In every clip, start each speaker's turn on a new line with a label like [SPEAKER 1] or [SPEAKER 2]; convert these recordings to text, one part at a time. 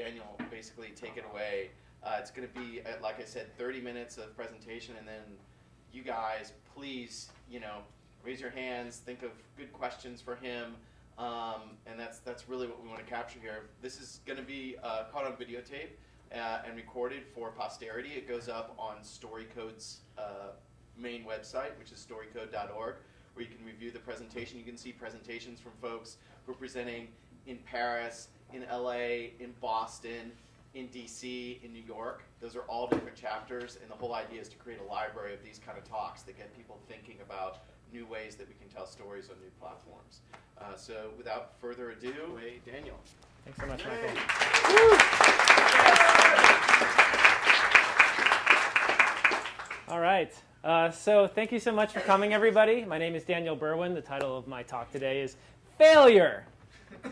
[SPEAKER 1] Daniel basically take it away. It's going to be, like I said, 30 minutes of presentation, and then you guys, please, raise your hands, think of good questions for him, and that's really what we want to capture here. This is going to be caught on videotape and recorded for posterity. It goes up on Storycode's main website, which is storycode.org, where you can review the presentation. You can see presentations from folks who are presenting in Paris, in LA, in Boston, in DC, in New York. Those are all different chapters, and the whole idea is to create a library of these kind of talks that get people thinking about new ways that we can tell stories on new platforms. So without further ado, Daniel.
[SPEAKER 2] Thanks so much, Michael. All right. So thank you so much for coming, everybody. My name is Daniel Burwen. The title of my talk today is Failure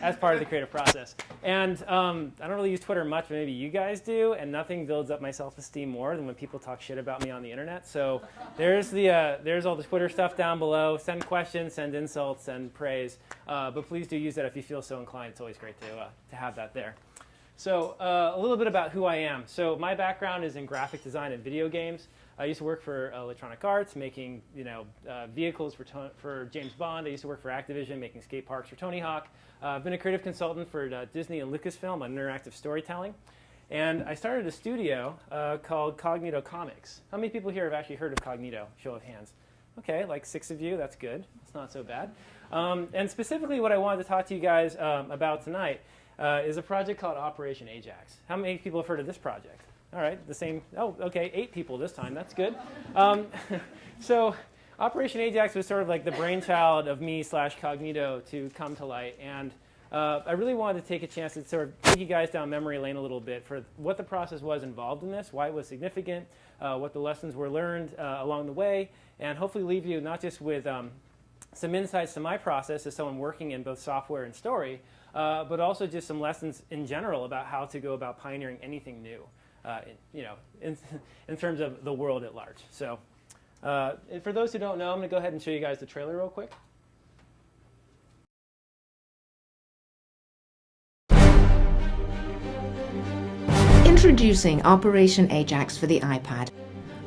[SPEAKER 2] as part of the creative process. And I don't really use Twitter much, but maybe you guys do, and nothing builds up my self-esteem more than when people talk shit about me on the internet. So there's all the Twitter stuff down below. Send questions, send insults, send praise. But please do use that if you feel so inclined. It's always great to have that there. So a little bit about who I am. So my background is in graphic design and video games. I used to work for Electronic Arts, making vehicles for James Bond. I used to work for Activision, making skate parks for Tony Hawk. I've been a creative consultant for Disney and Lucasfilm on interactive storytelling. And I started a studio called Cognito Comics. How many people here have actually heard of Cognito? Show of hands. Okay, like 6 of you. That's good. It's not so bad. And specifically what I wanted to talk to you guys about tonight is a project called Operation Ajax. How many people have heard of this project? All right, the same. Oh, okay, 8 people this time. That's good. So Operation Ajax was sort of like the brainchild of me / Cognito to come to light. And I really wanted to take a chance to sort of take you guys down memory lane a little bit for what the process was involved in this, why it was significant, what the lessons were learned along the way, and hopefully leave you not just with some insights to my process as someone working in both software and story, but also just some lessons in general about how to go about pioneering anything new. In terms of the world at large. So for those who don't know, I'm going to go ahead and show you guys the trailer real quick.
[SPEAKER 3] Introducing Operation Ajax for the iPad.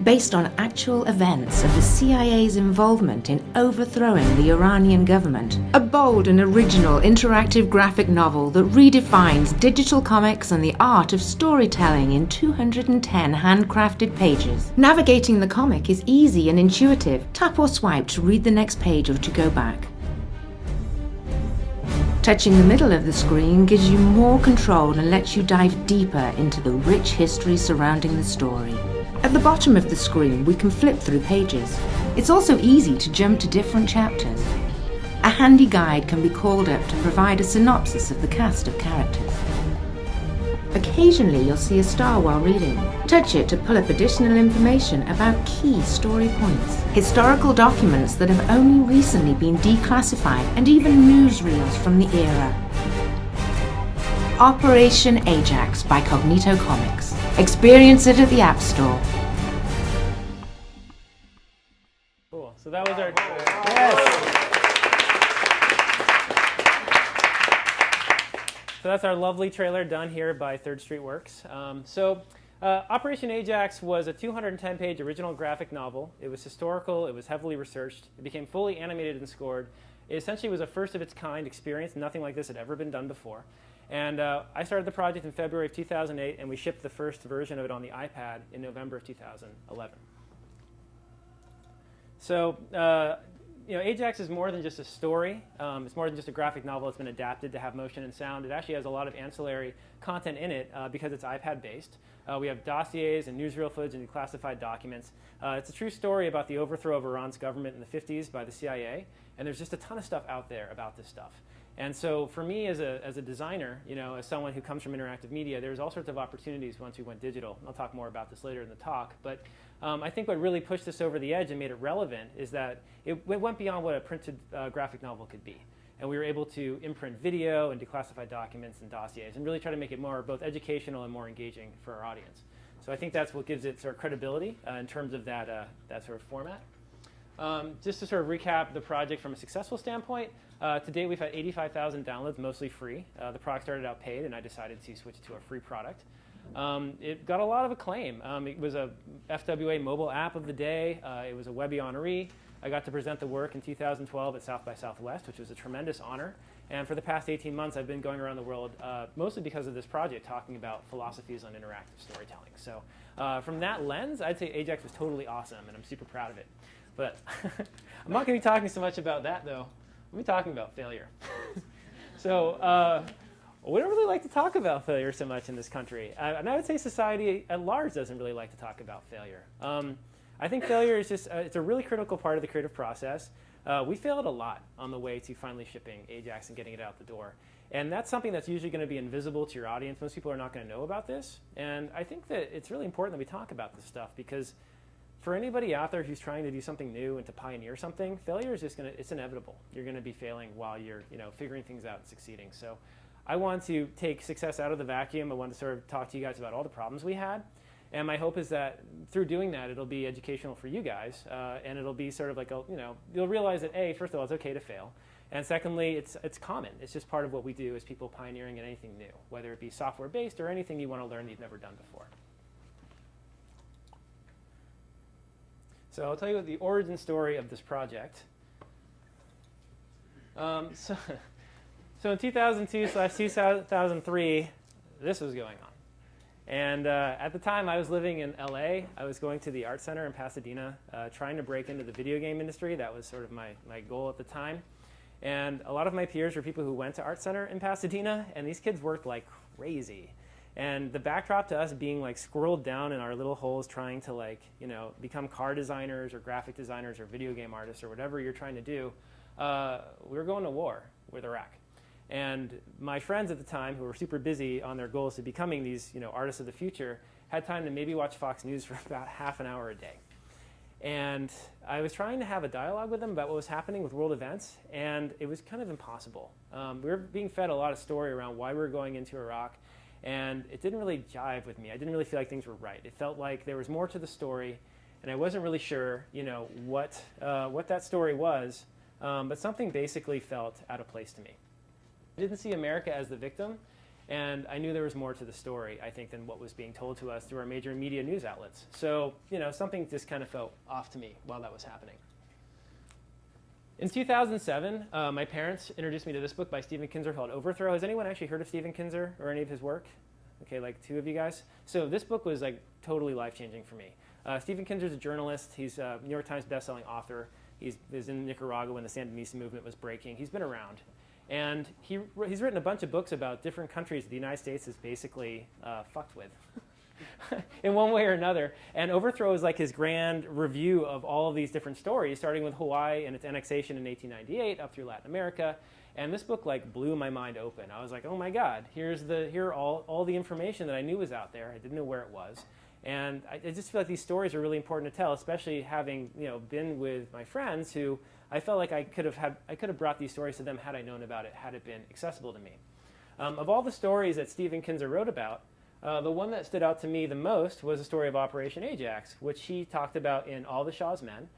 [SPEAKER 3] Based on actual events of the CIA's involvement in overthrowing the Iranian government. A bold and original interactive graphic novel that redefines digital comics and the art of storytelling in 210 handcrafted pages. Navigating the comic is easy and intuitive. Tap or swipe to read the next page or to go back. Touching the middle of the screen gives you more control and lets you dive deeper into the rich history surrounding the story. At the bottom of the screen, we can flip through pages. It's also easy to jump to different chapters. A handy guide can be called up to provide a synopsis of the cast of characters. Occasionally, you'll see a star while reading. Touch it to pull up additional information about key story points. Historical documents that have only recently been declassified, and even newsreels from the era. Operation Ajax by Cognito Comics. Experience it at the App Store.
[SPEAKER 2] Cool. So that was our... Yes. So that's our lovely trailer done here by Third Street Works. Operation Ajax was a 210-page original graphic novel. It was historical. It was heavily researched. It became fully animated and scored. It essentially was a first-of-its-kind experience. Nothing like this had ever been done before. And I started the project in February of 2008, and we shipped the first version of it on the iPad in November of 2011. So, Ajax is more than just a story. It's more than just a graphic novel that's been adapted to have motion and sound. It actually has a lot of ancillary content in it because it's iPad-based. We have dossiers and newsreel footage and declassified documents. It's a true story about the overthrow of Iran's government in the 50s by the CIA, and there's just a ton of stuff out there about this stuff. And so for me as a designer, as someone who comes from interactive media, there's all sorts of opportunities once we went digital. And I'll talk more about this later in the talk. But I think what really pushed this over the edge and made it relevant is that it went beyond what a printed graphic novel could be. And we were able to imprint video and declassify documents and dossiers and really try to make it more both educational and more engaging for our audience. So I think that's what gives it sort of credibility in terms of that sort of format. Just to sort of recap the project from a successful standpoint, to date we've had 85,000 downloads, mostly free. The product started out paid, and I decided to switch it to a free product. It got a lot of acclaim. It was a FWA mobile app of the day. It was a Webby honoree. I got to present the work in 2012 at South by Southwest, which was a tremendous honor. And for the past 18 months, I've been going around the world, mostly because of this project, talking about philosophies on interactive storytelling. So from that lens, I'd say Ajax was totally awesome, and I'm super proud of it. But I'm not going to be talking so much about that, though. I'll be talking about failure. So we don't really like to talk about failure so much in this country. And I would say society at large doesn't really like to talk about failure. I think failure is just, it's a really critical part of the creative process. We failed a lot on the way to finally shipping Ajax and getting it out the door. And that's something that's usually going to be invisible to your audience. Most people are not going to know about this. And I think that it's really important that we talk about this stuff, because for anybody out there who's trying to do something new and to pioneer something, failure is just going to, it's inevitable. You're going to be failing while you're, figuring things out and succeeding. So I want to take success out of the vacuum. I want to sort of talk to you guys about all the problems we had. And my hope is that through doing that, it'll be educational for you guys, and it'll be sort of like, you'll realize that, A, first of all, it's okay to fail. And secondly, it's common. It's just part of what we do as people pioneering in anything new, whether it be software-based or anything you want to learn that you've never done before. So I'll tell you the origin story of this project. So in 2002/2003, this was going on. And at the time, I was living in LA. I was going to the Art Center in Pasadena, trying to break into the video game industry. That was sort of my goal at the time. And a lot of my peers were people who went to Art Center in Pasadena, and these kids worked like crazy. And the backdrop to us being like squirreled down in our little holes trying to become car designers or graphic designers or video game artists or whatever you're trying to do, we were going to war with Iraq. And my friends at the time, who were super busy on their goals to becoming these artists of the future, had time to maybe watch Fox News for about half an hour a day. And I was trying to have a dialogue with them about what was happening with world events, and it was kind of impossible. We were being fed a lot of story around why we were going into Iraq, and it didn't really jive with me. I didn't really feel like things were right. It felt like there was more to the story, and I wasn't really sure what that story was, but something basically felt out of place to me. I didn't see America as the victim, and I knew there was more to the story, I think, than what was being told to us through our major media news outlets. So, something just kind of felt off to me while that was happening. In 2007, my parents introduced me to this book by Stephen Kinzer called Overthrow. Has anyone actually heard of Stephen Kinzer or any of his work? Okay, like 2 of you guys. So this book was like totally life-changing for me. Stephen Kinzer's a journalist. He's a New York Times bestselling author. He was in Nicaragua when the Sandinista movement was breaking. He's been around. And he's written a bunch of books about different countries the United States is basically fucked with in one way or another. And Overthrow is like his grand review of all of these different stories, starting with Hawaii and its annexation in 1898 up through Latin America. And this book like blew my mind open. I was like, oh my God, here are all the information that I knew was out there. I didn't know where it was. And I just feel like these stories are really important to tell, especially having been with my friends who I felt like I could have brought these stories to them had I known about it, had it been accessible to me. Of all the stories that Stephen Kinzer wrote about, the one that stood out to me the most was the story of Operation Ajax, which he talked about in All the Shah's Men.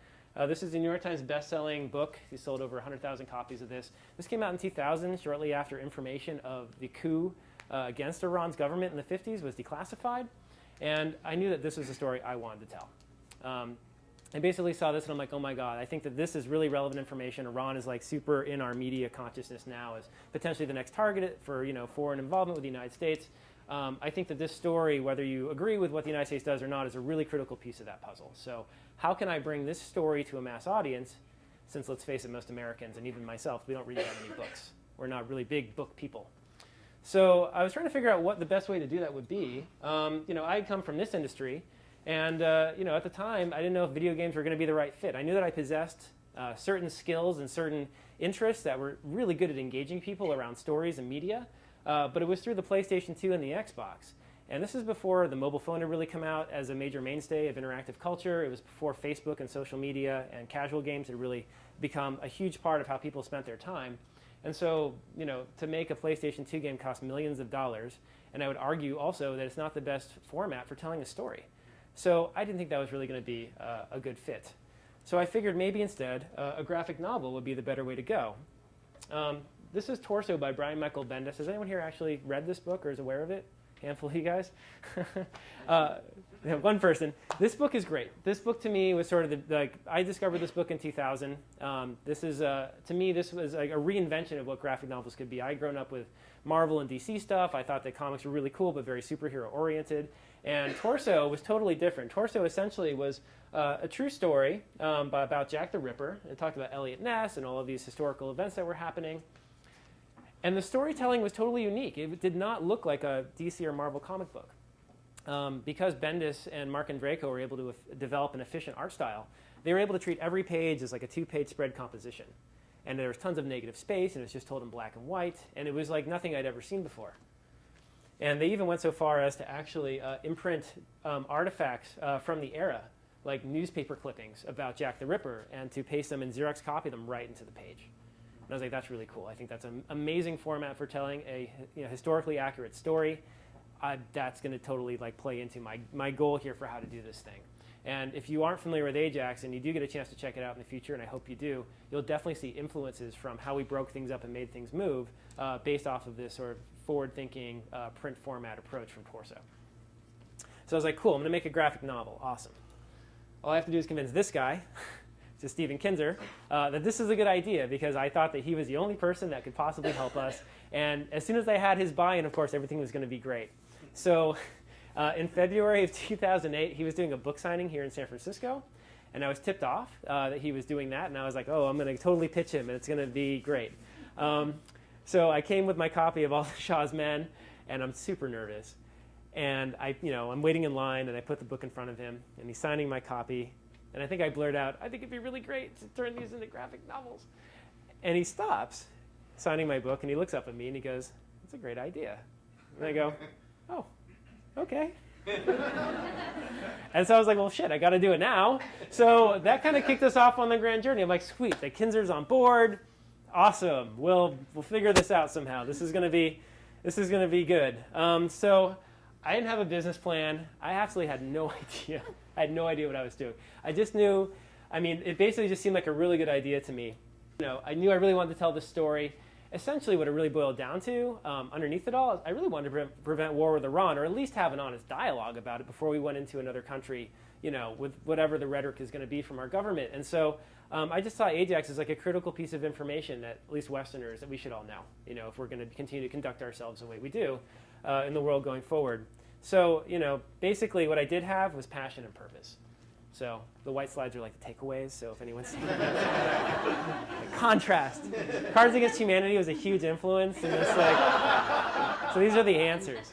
[SPEAKER 2] This is a New York Times best-selling book. He sold over 100,000 copies of this. This came out in 2000, shortly after information of the coup against Iran's government in the 50s was declassified. And I knew that this was a story I wanted to tell. I basically saw this and I'm like, oh my God, I think that this is really relevant information. Iran is like super in our media consciousness now as potentially the next target for foreign involvement with the United States. I think that this story, whether you agree with what the United States does or not, is a really critical piece of that puzzle. So how can I bring this story to a mass audience, since let's face it, most Americans, and even myself, we don't read that many books. We're not really big book people. So I was trying to figure out what the best way to do that would be. I come from this industry, and at the time, I didn't know if video games were going to be the right fit. I knew that I possessed certain skills and certain interests that were really good at engaging people around stories and media, but it was through the PlayStation 2 and the Xbox. And this is before the mobile phone had really come out as a major mainstay of interactive culture. It was before Facebook and social media and casual games had really become a huge part of how people spent their time. And so, to make a PlayStation 2 game cost millions of dollars, and I would argue also that it's not the best format for telling a story. So I didn't think that was really going to be a good fit. So I figured maybe instead a graphic novel would be the better way to go. This is Torso by Brian Michael Bendis. Has anyone here actually read this book or is aware of it? Handful of you guys? One person. This book is great. This book to me was sort of I discovered this book in 2000. To me, this was like a reinvention of what graphic novels could be. I had grown up with Marvel and DC stuff. I thought that comics were really cool but very superhero oriented. And Torso was totally different. Torso essentially was a true story about Jack the Ripper. It talked about Elliot Ness and all of these historical events that were happening. And the storytelling was totally unique. It did not look like a DC or Marvel comic book. Because Bendis and Mark Andreyko were able to develop an efficient art style, they were able to treat every page as like a 2-page spread composition. And there was tons of negative space, and it was just told in black and white, and it was like nothing I'd ever seen before. And they even went so far as to actually imprint artifacts from the era, like newspaper clippings about Jack the Ripper, and to paste them and Xerox copy them right into the page. And I was like, that's really cool. I think that's an amazing format for telling a historically accurate story. That's going to totally play into my goal here for how to do this thing. And if you aren't familiar with Ajax and you do get a chance to check it out in the future, and I hope you do, you'll definitely see influences from how we broke things up and made things move based off of this sort of forward-thinking print format approach from Torso. So I was like, cool, I'm going to make a graphic novel. Awesome. All I have to do is convince this guy, to Stephen Kinzer, that this is a good idea, because I thought that he was the only person that could possibly help us. And as soon as I had his buy-in, of course, everything was going to be great. So in February of 2008, he was doing a book signing here in San Francisco, and I was tipped off that he was doing that, and I was like, oh, I'm going to totally pitch him, and it's going to be great. So I came with my copy of All Shah's Men, and I'm super nervous. And I'm waiting in line, and I put the book in front of him, and he's signing my copy, and I think I blurt out, I think it'd be really great to turn these into graphic novels. And he stops signing my book, and he looks up at me, and he goes, that's a great idea. And I go, oh, okay. And so I was like, well, shit, I got to do it now. So that kind of kicked us off on the grand journey. I'm like, sweet, the Kinzer's on board. Awesome. We'll figure this out somehow. This is going to be good. So I didn't have a business plan. I absolutely had no idea. I had no idea what I was doing. I just knew. It basically just seemed like a really good idea to me. I knew I really wanted to tell this story. Essentially, what it really boiled down to, underneath it all, is I really wanted to prevent war with Iran, or at least have an honest dialogue about it before we went into another country, with whatever the rhetoric is going to be from our government. And so I just saw Ajax as like a critical piece of information that at least Westerners, that we should all know, if we're going to continue to conduct ourselves the way we do in the world going forward. So, basically what I did have was passion and purpose. So the white slides are like the takeaways, so if anyone's seen contrast. Cards Against Humanity was a huge influence, and it's so these are the answers.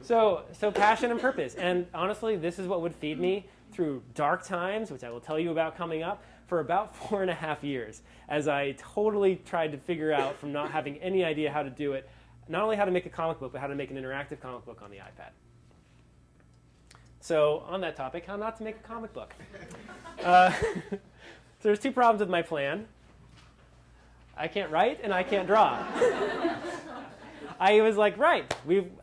[SPEAKER 2] So passion and purpose. And honestly, this is what would feed me through dark times, which I will tell you about coming up, for about 4.5 years, as I totally tried to figure out, from not having any idea how to do it, not only how to make a comic book, but how to make an interactive comic book on the iPad. So on that topic, how not to make a comic book. So there's 2 problems with my plan. I can't write and I can't draw. I was like, right,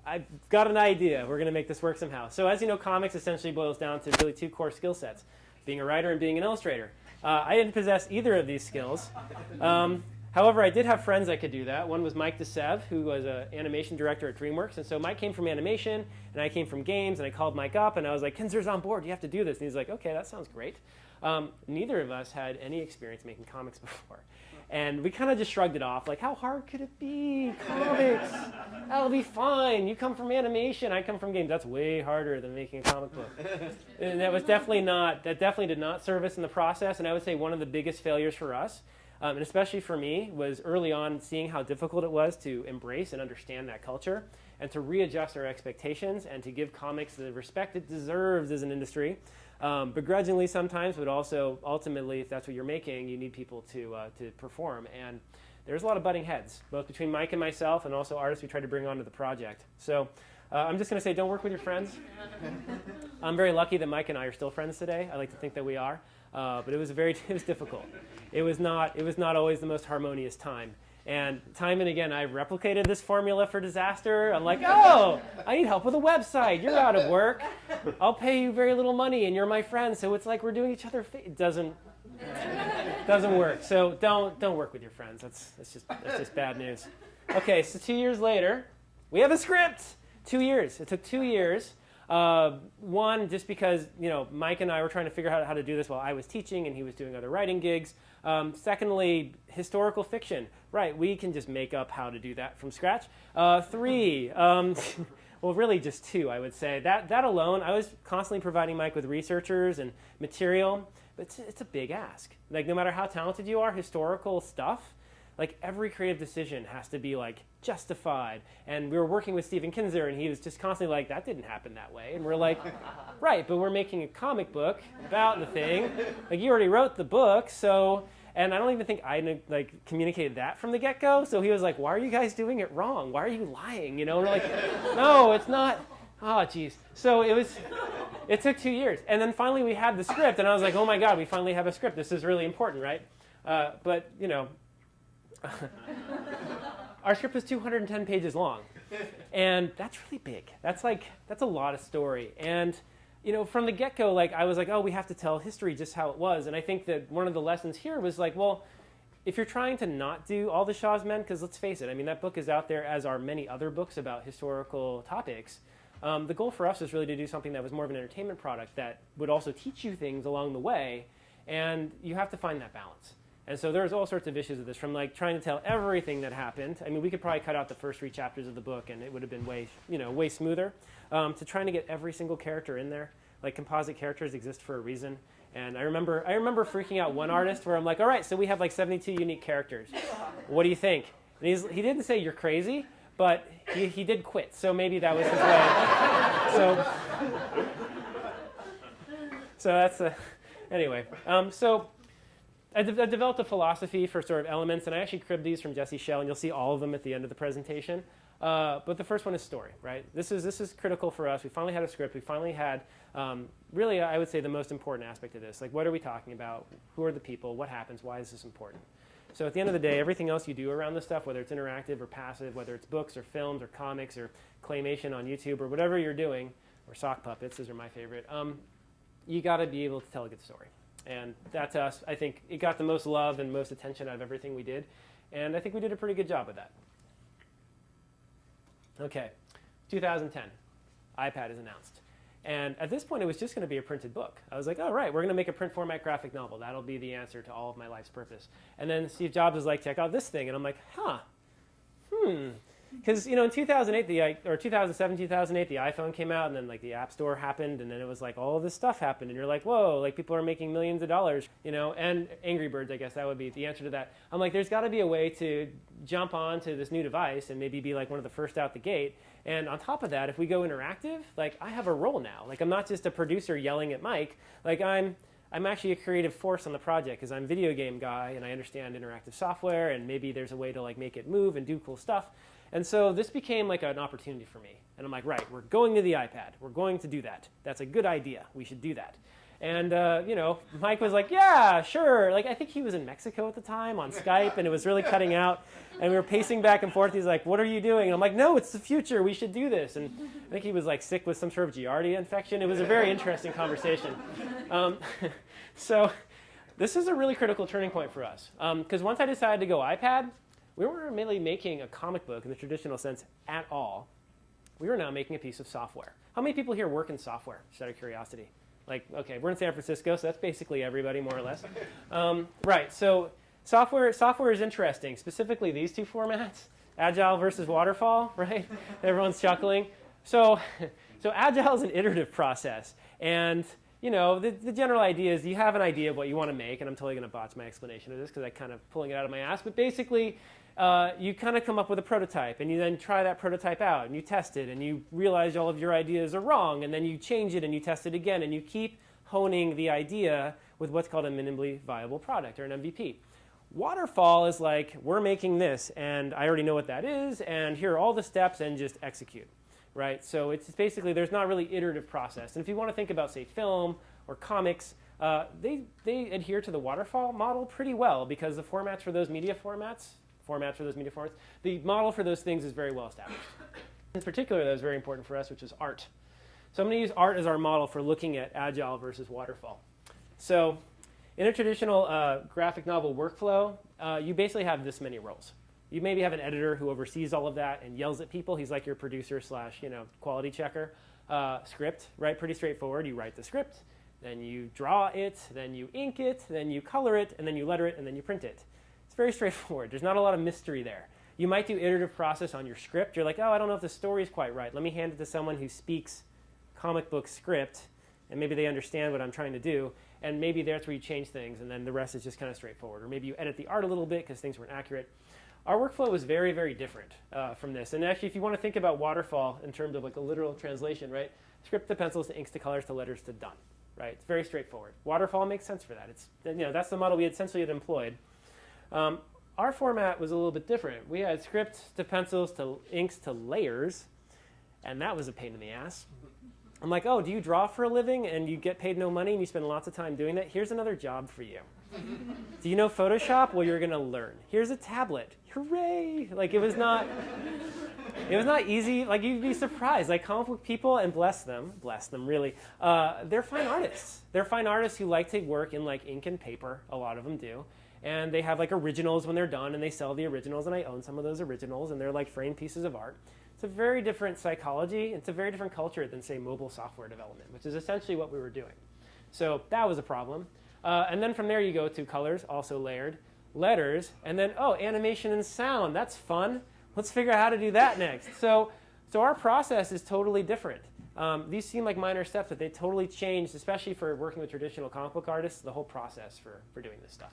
[SPEAKER 2] I've got an idea. We're going to make this work somehow. So as you know, comics essentially boils down to really 2 core skill sets, being a writer and being an illustrator. I didn't possess either of these skills. However, I did have friends that could do that. One was Mike DeSev, who was an animation director at DreamWorks. And so Mike came from animation, and I came from games. And I called Mike up, and I was like, Kinzer's on board. You have to do this. And he's like, OK, that sounds great. Neither of us had any experience making comics before. And we kind of just shrugged it off, like, how hard could it be? Comics, that'll be fine. You come from animation, I come from games. That's way harder than making a comic book. And that definitely did not serve us in the process. And I would say one of the biggest failures for us, and especially for me, was early on seeing how difficult it was to embrace and understand that culture, and to readjust our expectations, and to give comics the respect it deserves as an industry. Begrudgingly sometimes, but also ultimately, if that's what you're making, you need people to perform. And there's a lot of butting heads, both between Mike and myself, and also artists we try to bring onto the project. So I'm just going to say, don't work with your friends. I'm very lucky that Mike and I are still friends today. I like to think that we are. But it was difficult. It was not always the most harmonious time. And time and again, I replicated this formula for disaster. I'm like, oh, I need help with a website. You're out of work. I'll pay you very little money, and you're my friend. So it's like we're doing each other. It doesn't work. So don't work with your friends. That's just bad news. Okay, so 2 years later, we have a script. 2 years. It took 2 years. One, just because Mike and I were trying to figure out how to do this while I was teaching and he was doing other writing gigs. Secondly, historical fiction. Right, we can just make up how to do that from scratch. Three, well, really just two, I would say. That alone, I was constantly providing Mike with researchers and material, but it's a big ask. Like, no matter how talented you are, historical stuff, like every creative decision has to be like justified. And we were working with Stephen Kinzer, and he was just constantly like, that didn't happen that way. And we're like, right, but we're making a comic book about the thing. Like, you already wrote the book, so. And I don't even think I communicated that from the get-go. So he was like, why are you guys doing it wrong? Why are you lying? And we're like, no, it's not. Oh, geez. So it took 2 years. And then finally we had the script, and I was like, oh my God, we finally have a script. This is really important, right? But our script was 210 pages long. And that's really big. That's a lot of story. And from the get-go, I was like, oh, we have to tell history just how it was. And I think that one of the lessons here was like, well, if you're trying to not do all the Shah's men, because let's face it, I mean, that book is out there, as are many other books about historical topics. The goal for us was really to do something that was more of an entertainment product that would also teach you things along the way. And you have to find that balance. And so there's all sorts of issues with this, from trying to tell everything that happened. I mean, we could probably cut out the first 3 chapters of the book, and it would have been way smoother. To trying to get every single character in there. Like, composite characters exist for a reason. And I remember freaking out one artist where I'm like, all right, so we have 72 unique characters. What do you think? And he didn't say you're crazy, but he did quit. So maybe that was his way. So that's anyway. So I developed a philosophy for sort of elements, and I actually cribbed these from Jesse Schell, and you'll see all of them at the end of the presentation. But the first one is story, right? This is critical for us. We finally had a script. We finally had, really, I would say, the most important aspect of this. Like, what are we talking about? Who are the people? What happens? Why is this important? So at the end of the day, everything else you do around this stuff, whether it's interactive or passive, whether it's books or films or comics or claymation on YouTube or whatever you're doing, or sock puppets, those are my favorite, you got to be able to tell a good story. And that's us. I think it got the most love and most attention out of everything we did. And I think we did a pretty good job with that. Okay, 2010, iPad is announced. And at this point, it was just going to be a printed book. I was like, oh, right, we're going to make a print format graphic novel. That'll be the answer to all of my life's purpose. And then Steve Jobs was like, check out this thing. And I'm like, Because, in 2008, or 2007, 2008, the iPhone came out, and then, the App Store happened, and then it was all of this stuff happened. And you're like, whoa, people are making millions of dollars, and Angry Birds, I guess that would be the answer to that. I'm like, there's got to be a way to jump onto this new device and maybe be, one of the first out the gate. And on top of that, if we go interactive, I have a role now. I'm not just a producer yelling at Mike. I'm actually a creative force on the project because I'm a video game guy, and I understand interactive software, and maybe there's a way to, make it move and do cool stuff. And so this became an opportunity for me. And I'm like, right, we're going to the iPad. We're going to do that. That's a good idea. We should do that. And, Mike was like, yeah, sure. I think he was in Mexico at the time on Skype, and it was really cutting out. And we were pacing back and forth. He's like, what are you doing? And I'm like, no, it's the future. We should do this. And I think he was sick with some sort of Giardia infection. It was a very interesting conversation. So this is a really critical turning point for us. Because once I decided to go iPad, we weren't really making a comic book in the traditional sense at all. We were now making a piece of software. How many people here work in software, just out of curiosity? Okay, we're in San Francisco, so that's basically everybody, more or less. Right, so software is interesting, specifically these two formats, Agile versus Waterfall, right? Everyone's chuckling. So Agile is an iterative process, and the general idea is you have an idea of what you want to make, and I'm totally going to botch my explanation of this because I'm kind of pulling it out of my ass, but basically you kind of come up with a prototype, and you then try that prototype out, and you test it, and you realize all of your ideas are wrong, and then you change it, and you test it again, and you keep honing the idea with what's called a minimally viable product, or an MVP. Waterfall is we're making this, and I already know what that is, and here are all the steps, and just execute. Right? So it's basically, there's not really iterative process. And if you want to think about, say, film or comics, they adhere to the waterfall model pretty well because the formats for those media formats formats for those media formats. The model for those things is very well established. In particular, that was very important for us, which is art. So I'm going to use art as our model for looking at agile versus waterfall. So in a traditional graphic novel workflow, you basically have this many roles. You maybe have an editor who oversees all of that and yells at people. He's like your producer slash quality checker. Script, right? Pretty straightforward. You write the script, then you draw it, then you ink it, then you color it, and then you letter it, and then you print it. It's very straightforward. There's not a lot of mystery there. You might do iterative process on your script. You're like, oh, I don't know if the story's quite right. Let me hand it to someone who speaks comic book script, and maybe they understand what I'm trying to do, and maybe that's where you change things, and then the rest is just kind of straightforward. Or maybe you edit the art a little bit because things weren't accurate. Our workflow was very, very different from this. And actually, if you want to think about waterfall in terms of like a literal translation, right? Script to pencils to inks to colors to letters to done, right? It's very straightforward. Waterfall makes sense for that. It's, that's the model we essentially had employed. Our format was a little bit different. We had script to pencils to inks to layers, and that was a pain in the ass. I'm like, oh, do you draw for a living and you get paid no money and you spend lots of time doing that? Here's another job for you. Do you know Photoshop? Well, you're going to learn. Here's a tablet. Hooray! Like, it was not easy. Like, you'd be surprised. Like, comic book people, and bless them really, they're fine artists. They're fine artists who like to work in like ink and paper. A lot of them do. And they have like originals when they're done, and they sell the originals, and I own some of those originals, and they're like framed pieces of art. It's a very different psychology. It's a very different culture than, say, mobile software development, which is essentially what we were doing. So that was a problem. And then from there you go to colors, also layered, letters, and then, oh, animation and sound. That's fun. Let's figure out how to do that next. So our process is totally different. These seem like minor steps, but they totally changed, especially for working with traditional comic book artists, the whole process for doing this stuff.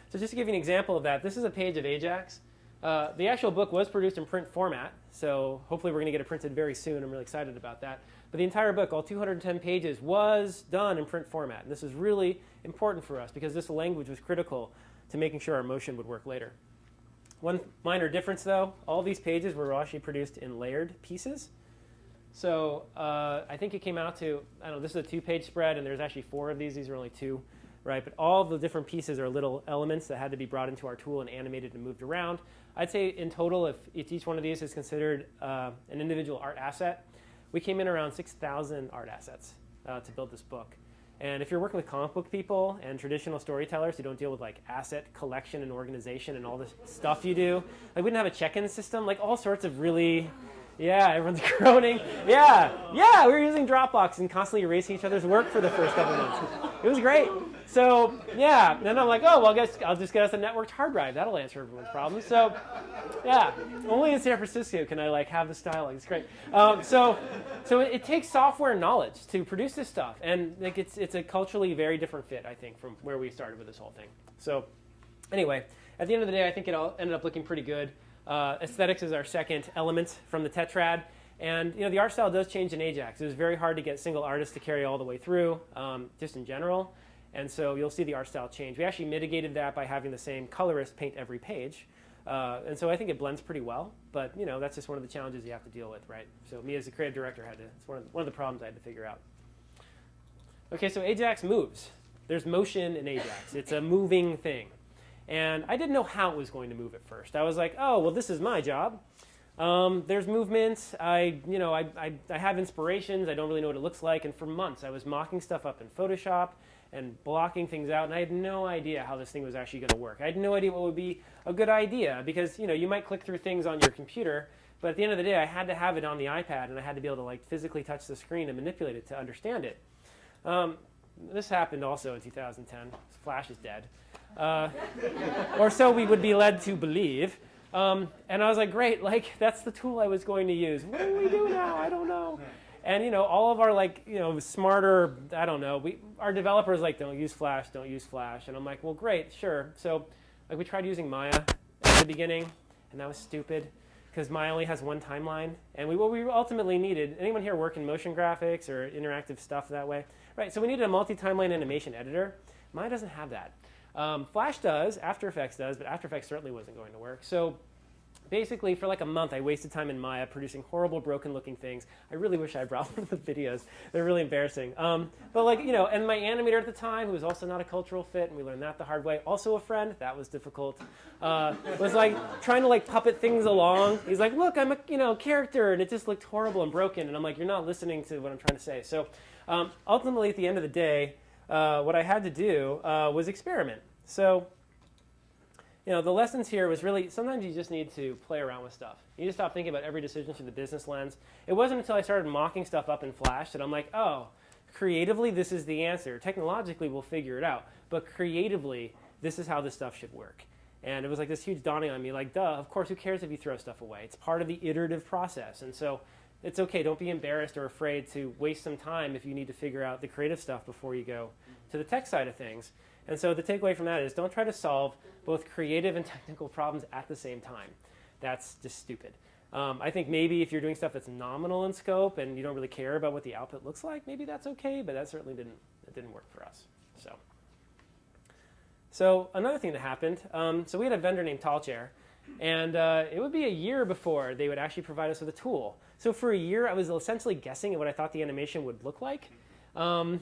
[SPEAKER 2] So just to give you an example of that, this is a page of Ajax. The actual book was produced in print format, so hopefully we're going to get it printed very soon. I'm really excited about that. But the entire book, all 210 pages, was done in print format. And this is really important for us because this language was critical to making sure our motion would work later. One minor difference, though, all these pages were actually produced in layered pieces. So I think it came out to, I don't know, this is a 2-page spread, and there's actually 4 of these. These are only 2. Right, but all the different pieces are little elements that had to be brought into our tool and animated and moved around. I'd say in total, if each one of these is considered an individual art asset, we came in around 6,000 art assets to build this book. And if you're working with comic book people and traditional storytellers who don't deal with like asset collection and organization and all this stuff you do, like we didn't have a check-in system, like all sorts of really, yeah, everyone's groaning. Yeah, we were using Dropbox and constantly erasing each other's work for the first couple months. It was great. So, yeah, then I'm like, oh, well, I guess I'll just get us a networked hard drive. That'll answer everyone's problems. So, yeah, only in San Francisco can I, like, have this dialogue. It's great. So it takes software knowledge to produce this stuff. And, like, it's a culturally very different fit, I think, from where we started with this whole thing. So, anyway, at the end of the day, I think it all ended up looking pretty good. Aesthetics is our second element from the tetrad. And, the art style does change in Ajax. It was very hard to get single artists to carry all the way through, just in general. And so you'll see the art style change. We actually mitigated that by having the same colorist paint every page. And so I think it blends pretty well. But, that's just one of the challenges you have to deal with, right? So me as a creative director it's one of the problems I had to figure out. OK, so Ajax moves. There's motion in Ajax. It's a moving thing. And I didn't know how it was going to move at first. I was like, oh, well, this is my job. There's movements. I have inspirations. I don't really know what it looks like. And for months, I was mocking stuff up in Photoshop and blocking things out. And I had no idea how this thing was actually going to work. I had no idea what would be a good idea because, you might click through things on your computer. But at the end of the day, I had to have it on the iPad. And I had to be able to like physically touch the screen and manipulate it to understand it. This happened also in 2010. Flash is dead. Or so we would be led to believe. And I was like, great, like, that's the tool I was going to use. What do we do now? I don't know. And, all of our, like, smarter, I don't know, our developers, like, don't use Flash. And I'm like, well, great, sure. So, like, we tried using Maya at the beginning, and that was stupid because Maya only has one timeline. And what we ultimately needed, anyone here work in motion graphics or interactive stuff that way? Right, so we needed a multi-timeline animation editor. Maya doesn't have that. Flash does, After Effects does, but After Effects certainly wasn't going to work. So basically, for like a month, I wasted time in Maya producing horrible, broken-looking things. I really wish I brought one of the videos. They're really embarrassing. But like, you know, and my animator at the time, who was also not a cultural fit, and we learned that the hard way, also a friend, that was difficult, was like trying to like puppet things along. He's like, look, I'm a, you know, character, and it just looked horrible and broken. And I'm like, you're not listening to what I'm trying to say. So ultimately, at the end of the day, what I had to do was experiment. So, you know, the lessons here was really, sometimes you just need to play around with stuff. You need to stop thinking about every decision through the business lens. It wasn't until I started mocking stuff up in Flash that I'm like, oh, creatively, this is the answer. Technologically, we'll figure it out. But creatively, this is how this stuff should work. And it was like this huge dawning on me, like, duh, of course, who cares if you throw stuff away? It's part of the iterative process. And so it's okay. Don't be embarrassed or afraid to waste some time if you need to figure out the creative stuff before you go to the tech side of things. And so the takeaway from that is don't try to solve both creative and technical problems at the same time. That's just stupid. I think maybe if you're doing stuff that's nominal in scope and you don't really care about what the output looks like, maybe that's okay, but that certainly didn't work for us. So another thing that happened, so we had a vendor named Tallchair, and it would be a year before they would actually provide us with a tool. So for a year, I was essentially guessing at what I thought the animation would look like. And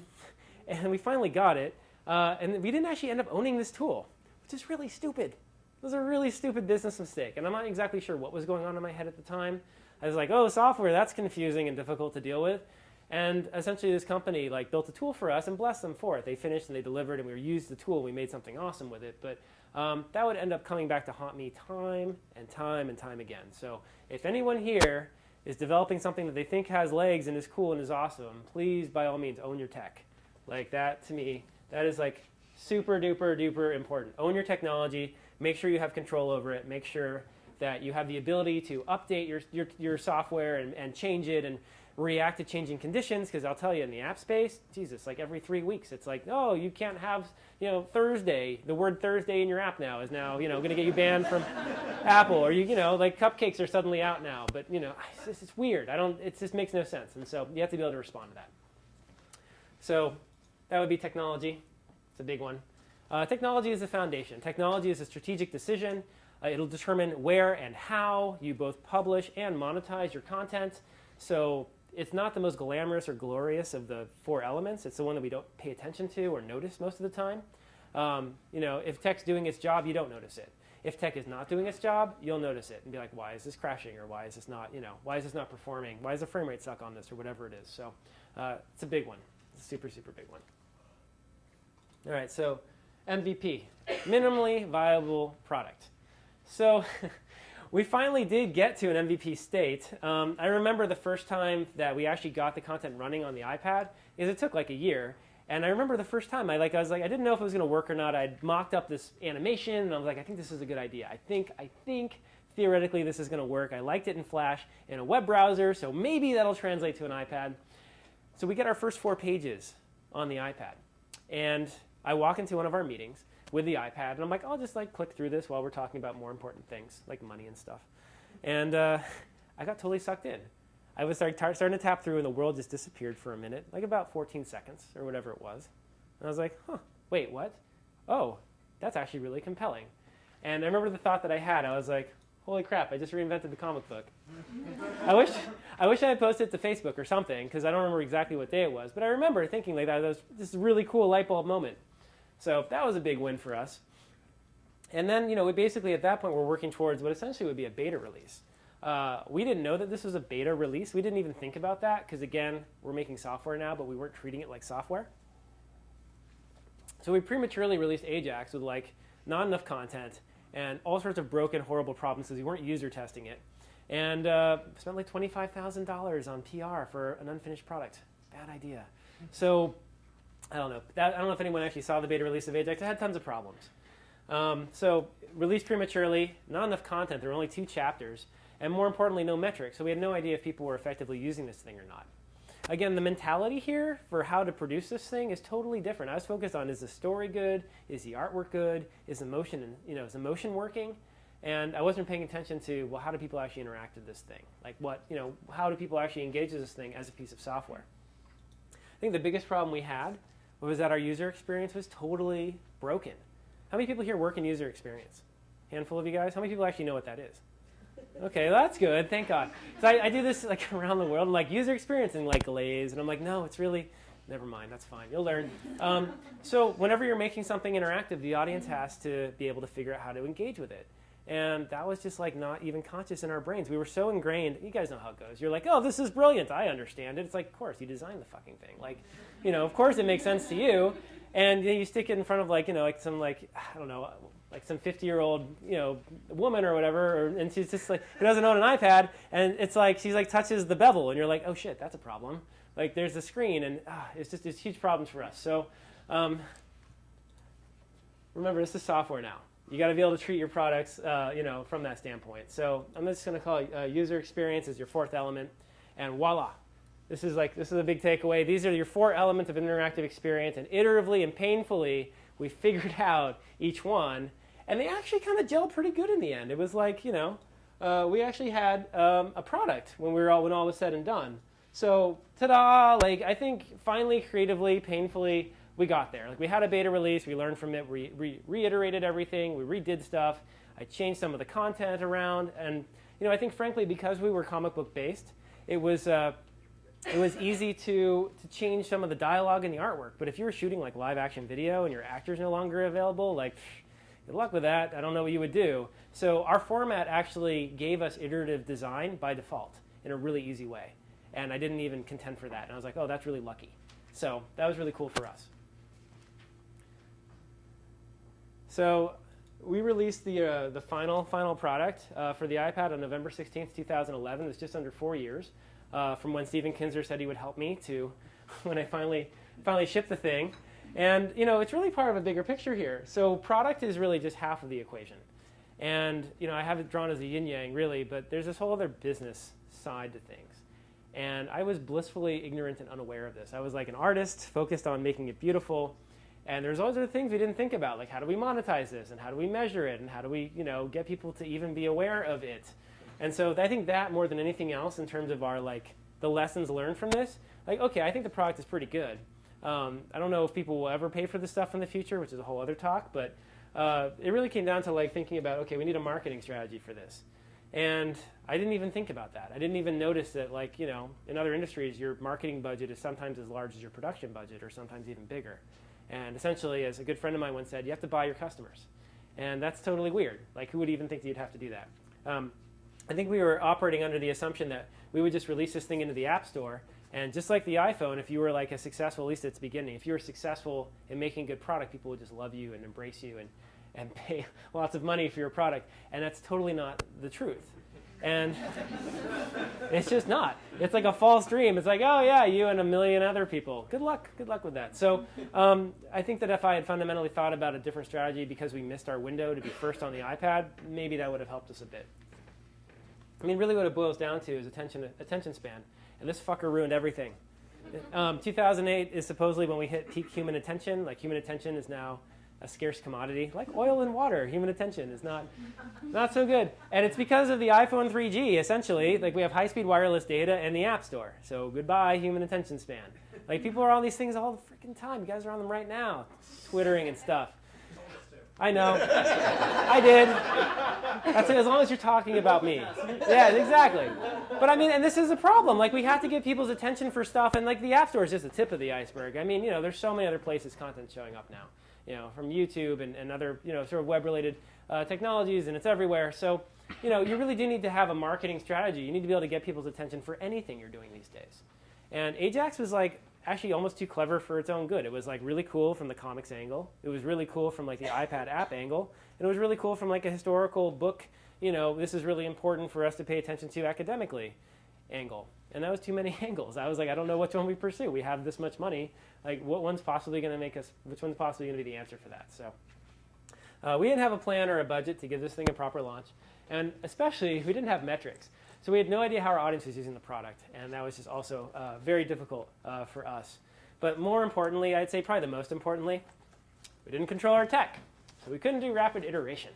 [SPEAKER 2] we finally got it. And we didn't actually end up owning this tool, which is really stupid. It was a really stupid business mistake. And I'm not exactly sure what was going on in my head at the time. I was like, oh, software, that's confusing and difficult to deal with. And essentially this company like built a tool for us, and bless them for it. They finished and they delivered, and we used the tool and we made something awesome with it. But that would end up coming back to haunt me time and time and time again. So if anyone here is developing something that they think has legs and is cool and is awesome, please, by all means, own your tech. Like that, to me, that is like super duper duper important. Own your technology. Make sure you have control over it. Make sure that you have the ability to update your software and change it and react to changing conditions. Because I'll tell you, in the app space, Jesus, like every 3 weeks, it's like, oh, you can't have, you know, Thursday. The word Thursday in your app now is now, you know, going to get you banned from Apple. Or you know, like cupcakes are suddenly out now. But you know, it's weird. It just makes no sense. And so you have to be able to respond to that. So that would be technology. It's a big one. Technology is the foundation. Technology is a strategic decision. It'll determine where and how you both publish and monetize your content. So it's not the most glamorous or glorious of the 4 elements. It's the one that we don't pay attention to or notice most of the time. You know, if tech's doing its job, you don't notice it. If tech is not doing its job, you'll notice it and be like, why is this crashing? Or why is this not, you know, why is this not performing? Why is the frame rate suck on this? Or whatever it is. So it's a big one. It's a super, super big one. All right, so MVP, minimally viable product. So we finally did get to an MVP state. I remember the first time that we actually got the content running on the iPad, is it took like a year. And I remember the first time, I didn't know if it was going to work or not. I'd mocked up this animation, and I was like, I think this is a good idea. I think theoretically this is going to work. I liked it in Flash in a web browser, so maybe that'll translate to an iPad. So we get our first 4 pages on the iPad. And I walk into one of our meetings with the iPad, and I'm like, I'll just like click through this while we're talking about more important things, like money and stuff. And I got totally sucked in. I was starting to tap through, and the world just disappeared for a minute, like about 14 seconds or whatever it was. And I was like, huh, wait, what? Oh, that's actually really compelling. And I remember the thought that I had. I was like, holy crap, I just reinvented the comic book. I wish I had posted it to Facebook or something, because I don't remember exactly what day it was. But I remember thinking like that was this really cool light bulb moment. So that was a big win for us. And then, you know, we basically at that point we're working towards what essentially would be a beta release. We didn't know that this was a beta release. We didn't even think about that because, again, we're making software now, but we weren't treating it like software. So we prematurely released Ajax with like not enough content and all sorts of broken, horrible problems because we weren't user testing it. And spent like $25,000 on PR for an unfinished product. Bad idea. So I don't know. I don't know if anyone actually saw the beta release of Ajax. It had tons of problems. So released prematurely, not enough content. There were only 2 chapters. And more importantly, no metrics. So we had no idea if people were effectively using this thing or not. Again, the mentality here for how to produce this thing is totally different. I was focused on, is the story good? Is the artwork good? Is the motion, is the motion working? And I wasn't paying attention to, well, how do people actually interact with this thing? Like how do people actually engage with this thing as a piece of software? I think the biggest problem we had was that our user experience was totally broken. How many people here work in user experience? Handful of you guys? How many people actually know what that is? Okay, well, that's good. Thank God. So I do this like around the world, and like user experience and like glaze, and I'm like, no, it's really, never mind. That's fine. You'll learn. So whenever you're making something interactive, the audience has to be able to figure out how to engage with it. And that was just like not even conscious in our brains. We were so ingrained. You guys know how it goes. You're like, oh, this is brilliant. I understand it. It's like, of course, you designed the fucking thing. Like, you know, of course it makes sense to you. And you stick it in front of like, you know, like some like, I don't know, like some 50-year-old, you know, woman or whatever, and she's just like, who doesn't own an iPad, and it's like, she's like touches the bevel, and you're like, oh shit, that's a problem. Like there's the screen, and it's huge problems for us. So remember, this is software now. You got to be able to treat your products, you know, from that standpoint. So I'm just going to call it user experience as your fourth element, and voila. This is a big takeaway. These are your 4 elements of interactive experience, and iteratively and painfully, we figured out each one, and they actually kind of gelled pretty good in the end. It was like, you know, we actually had a product when all was said and done. So, ta-da! Like I think finally, creatively, painfully, we got there. Like we had a beta release, we learned from it, we reiterated everything, we redid stuff. I changed some of the content around, and you know, I think frankly, because we were comic book based, it was easy to change some of the dialogue and the artwork. But if you were shooting like live action video and your actor's no longer available, like good luck with that. I don't know what you would do. So our format actually gave us iterative design by default in a really easy way. And I didn't even contend for that. And I was like, oh, that's really lucky. So that was really cool for us. So we released the final product for the iPad on November 16th, 2011. It was just under 4 years from when Stephen Kinzer said he would help me to when I finally shipped the thing. And you know, it's really part of a bigger picture here. So product is really just half of the equation. And you know, I have it drawn as a yin-yang really, but there's this whole other business side to things. And I was blissfully ignorant and unaware of this. I was like an artist focused on making it beautiful. And there's all other things we didn't think about, like how do we monetize this, and how do we measure it, and how do we, you know, get people to even be aware of it. And so I think that more than anything else, in terms of our like the lessons learned from this, like okay, I think the product is pretty good. I don't know if people will ever pay for this stuff in the future, which is a whole other talk, but it really came down to like thinking about okay, we need a marketing strategy for this. And I didn't even think about that. I didn't even notice that, like, you know, in other industries, your marketing budget is sometimes as large as your production budget, or sometimes even bigger. And essentially, as a good friend of mine once said, you have to buy your customers. And that's totally weird. Like, who would even think that you'd have to do that? I think we were operating under the assumption that we would just release this thing into the App Store. And just like the iPhone, if you were like a successful, at least at its beginning, if you were successful in making a good product, people would just love you and embrace you and pay lots of money for your product. And that's totally not the truth. And it's just not. It's like a false dream. It's like, oh yeah, you and a million other people. Good luck with that. So I think that if I had fundamentally thought about a different strategy because we missed our window to be first on the iPad, maybe that would have helped us a bit. I mean, really what it boils down to is attention span. And this fucker ruined everything. 2008 is supposedly when we hit peak human attention. Like human attention is now a scarce commodity, like oil and water. Human attention is not so good. And it's because of the iPhone 3G, essentially. Like we have high-speed wireless data and the App Store. So goodbye, human attention span. Like people are on these things all the freaking time. You guys are on them right now, twittering and stuff. I know. I did. That's it, as long as you're talking about me. Yeah, exactly. But I mean, and this is a problem. Like we have to get people's attention for stuff, and like the App Store is just the tip of the iceberg. I mean, you know, there's so many other places content's showing up now. You know, from YouTube and other, you know, sort of web-related technologies, and it's everywhere. So, you know, you really do need to have a marketing strategy. You need to be able to get people's attention for anything you're doing these days. And Ajax was like actually almost too clever for its own good. It was like really cool from the comics angle. It was really cool from like the iPad app angle. And it was really cool from like a historical book, you know, this is really important for us to pay attention to academically angle. And that was too many angles. I was like, I don't know which one we pursue. We have this much money. Like, what one's possibly going to make us, which one's possibly going to be the answer for that? So we didn't have a plan or a budget to give this thing a proper launch. And especially, we didn't have metrics. So we had no idea how our audience was using the product. And that was just also very difficult for us. But more importantly, I'd say probably the most importantly, we didn't control our tech. So we couldn't do rapid iteration.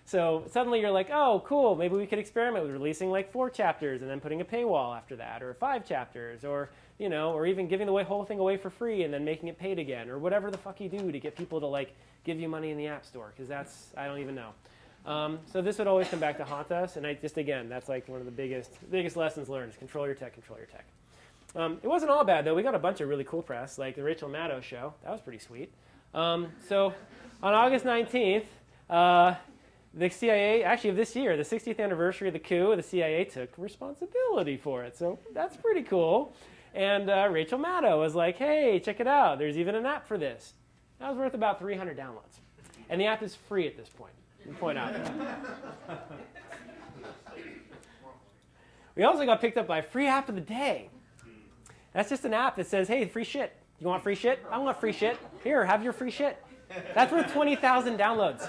[SPEAKER 2] So suddenly you're like, oh, cool, maybe we could experiment with releasing like 4 chapters and then putting a paywall after that, or 5 chapters, or, you know, or even giving the whole thing away for free and then making it paid again, or whatever the fuck you do to get people to like give you money in the App Store, because that's, I don't even know. So this would always come back to haunt us, and again, that's like one of the biggest lessons learned is control your tech, control your tech. It wasn't all bad, though. We got a bunch of really cool press, like the Rachel Maddow show. That was pretty sweet. So on August 19th, the CIA, actually of this year, the 60th anniversary of the coup, the CIA took responsibility for it. So that's pretty cool. And Rachel Maddow was like, hey, check it out. There's even an app for this. That was worth about 300 downloads. And the app is free at this point. Let me point out. We also got picked up by Free App of the Day. That's just an app that says, hey, free shit. You want free shit? I want free shit. Here, have your free shit. That's worth 20,000 downloads.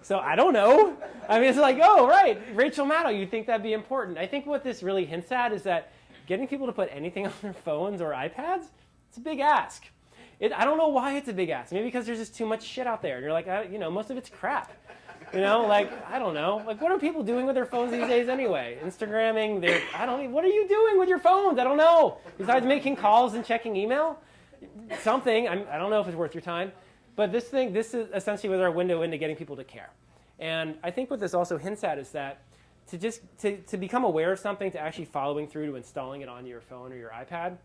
[SPEAKER 2] So I don't know. I mean, it's like, oh, right, Rachel Maddow, you'd think that'd be important. I think what this really hints at is that getting people to put anything on their phones or iPads, it's a big ask. I don't know why it's a big ask. Maybe because there's just too much shit out there. And you're like, most of it's crap. I don't know. Like, what are people doing with their phones these days anyway? Instagramming, what are you doing with your phones? I don't know. Besides making calls and checking email? Something. I don't know if it's worth your time. But this is essentially was our window into getting people to care. And I think what this also hints at is that to become aware of something, to actually following through to installing it onto your phone or your iPad,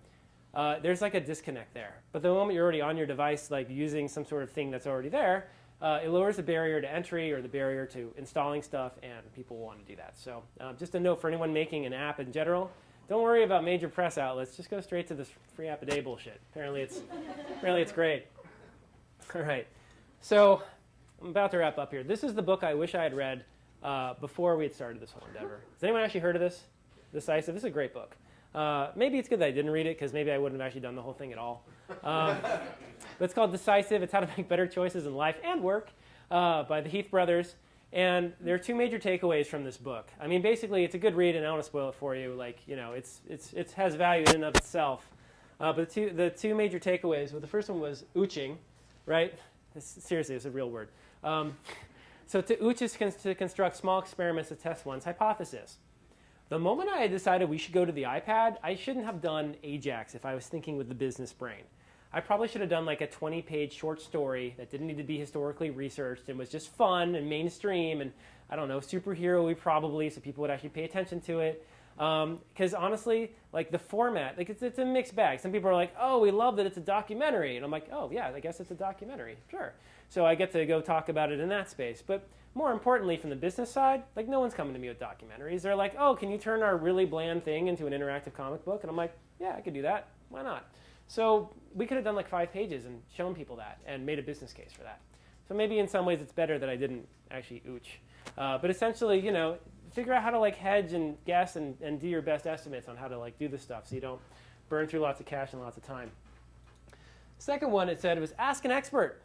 [SPEAKER 2] there's like a disconnect there. But the moment you're already on your device, like using some sort of thing that's already there, it lowers the barrier to entry or the barrier to installing stuff, and people want to do that. So just a note for anyone making an app in general, don't worry about major press outlets. Just go straight to this free app a day bullshit. Apparently it's great. All right. So I'm about to wrap up here. This is the book I wish I had read before we had started this whole endeavor. Has anyone actually heard of this? Decisive. This is a great book. Maybe it's good that I didn't read it because maybe I wouldn't have actually done the whole thing at all. But it's called Decisive. It's How to Make Better Choices in Life and Work by the Heath brothers. And there are two major takeaways from this book. I mean, basically, it's a good read, and I don't want to spoil it for you. Like, it has value in and of itself. But the two major takeaways. Well, the first one was ooching, right? Seriously, it's a real word. So to ooch is to construct small experiments to test one's hypothesis. The moment I had decided we should go to the iPad, I shouldn't have done Ajax if I was thinking with the business brain. I probably should have done like a 20-page short story that didn't need to be historically researched and was just fun and mainstream and, I don't know, superhero-y probably, so people would actually pay attention to it. Because honestly, like the format, like it's a mixed bag. Some people are like, oh, we love that it's a documentary. And I'm like, oh, yeah, I guess it's a documentary. Sure. So I get to go talk about it in that space. But more importantly, from the business side, like no one's coming to me with documentaries. They're like, oh, can you turn our really bland thing into an interactive comic book? And I'm like, yeah, I could do that. Why not? So we could have done like 5 pages and shown people that and made a business case for that. So maybe in some ways it's better that I didn't actually ooch. But essentially, figure out how to like hedge and guess and do your best estimates on how to like do this stuff so you don't burn through lots of cash and lots of time. Second one, it said, was ask an expert.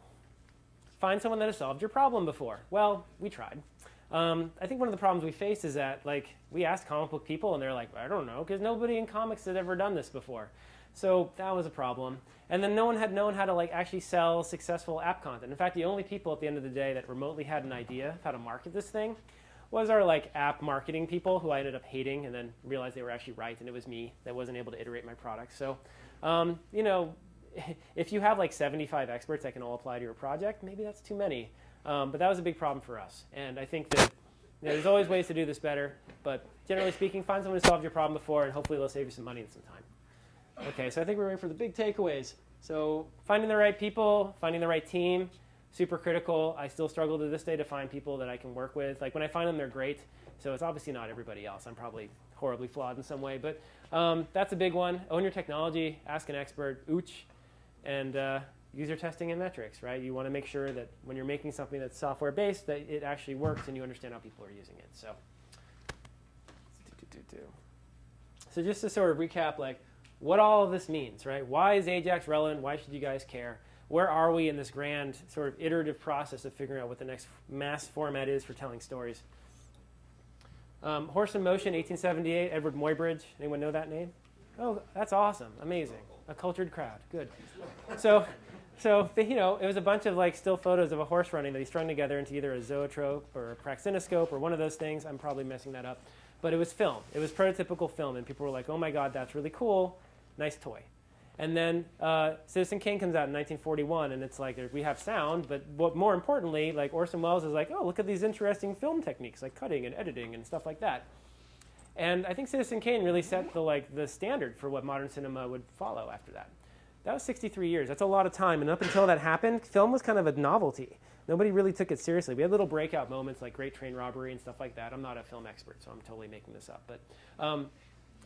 [SPEAKER 2] Find someone that has solved your problem before. Well, we tried. I think one of the problems we face is that like we asked comic book people and they're like, I don't know, because nobody in comics had ever done this before. So that was a problem. And then no one had known how to like actually sell successful app content. In fact, the only people at the end of the day that remotely had an idea of how to market this thing was our like app marketing people who I ended up hating and then realized they were actually right and it was me that wasn't able to iterate my product. So, if you have like 75 experts that can all apply to your project, maybe that's too many. But that was a big problem for us. And I think that there's always ways to do this better. But generally speaking, find someone who solved your problem before and hopefully they'll save you some money and some time. Okay, so I think we're ready for the big takeaways. So finding the right people, finding the right team, super critical. I still struggle to this day to find people that I can work with. Like when I find them, they're great. So it's obviously not everybody else. I'm probably horribly flawed in some way. But that's a big one. Own your technology, ask an expert, ooch, and use your testing and metrics, right? You want to make sure that when you're making something that's software-based, that it actually works and you understand how people are using it. So just to sort of recap, like, what all of this means, right? Why is Ajax relevant? Why should you guys care? Where are we in this grand sort of iterative process of figuring out what the next mass format is for telling stories? Horse in Motion, 1878, Edward Muybridge. Anyone know that name? Oh, that's awesome. Amazing. A cultured crowd. Good. So it was a bunch of like still photos of a horse running that he strung together into either a zoetrope or a praxinoscope or one of those things. I'm probably messing that up. But it was film. It was prototypical film. And people were like, oh, my God, that's really cool. Nice toy. And then Citizen Kane comes out in 1941, and it's like we have sound, but what more importantly, like Orson Welles is like, oh, look at these interesting film techniques like cutting and editing and stuff like that. And I think Citizen Kane really set the standard for what modern cinema would follow after that. That was 63 years. That's a lot of time. And up until that happened, film was kind of a novelty. Nobody really took it seriously. We had little breakout moments like Great Train Robbery and stuff like that. I'm not a film expert, so I'm totally making this up. But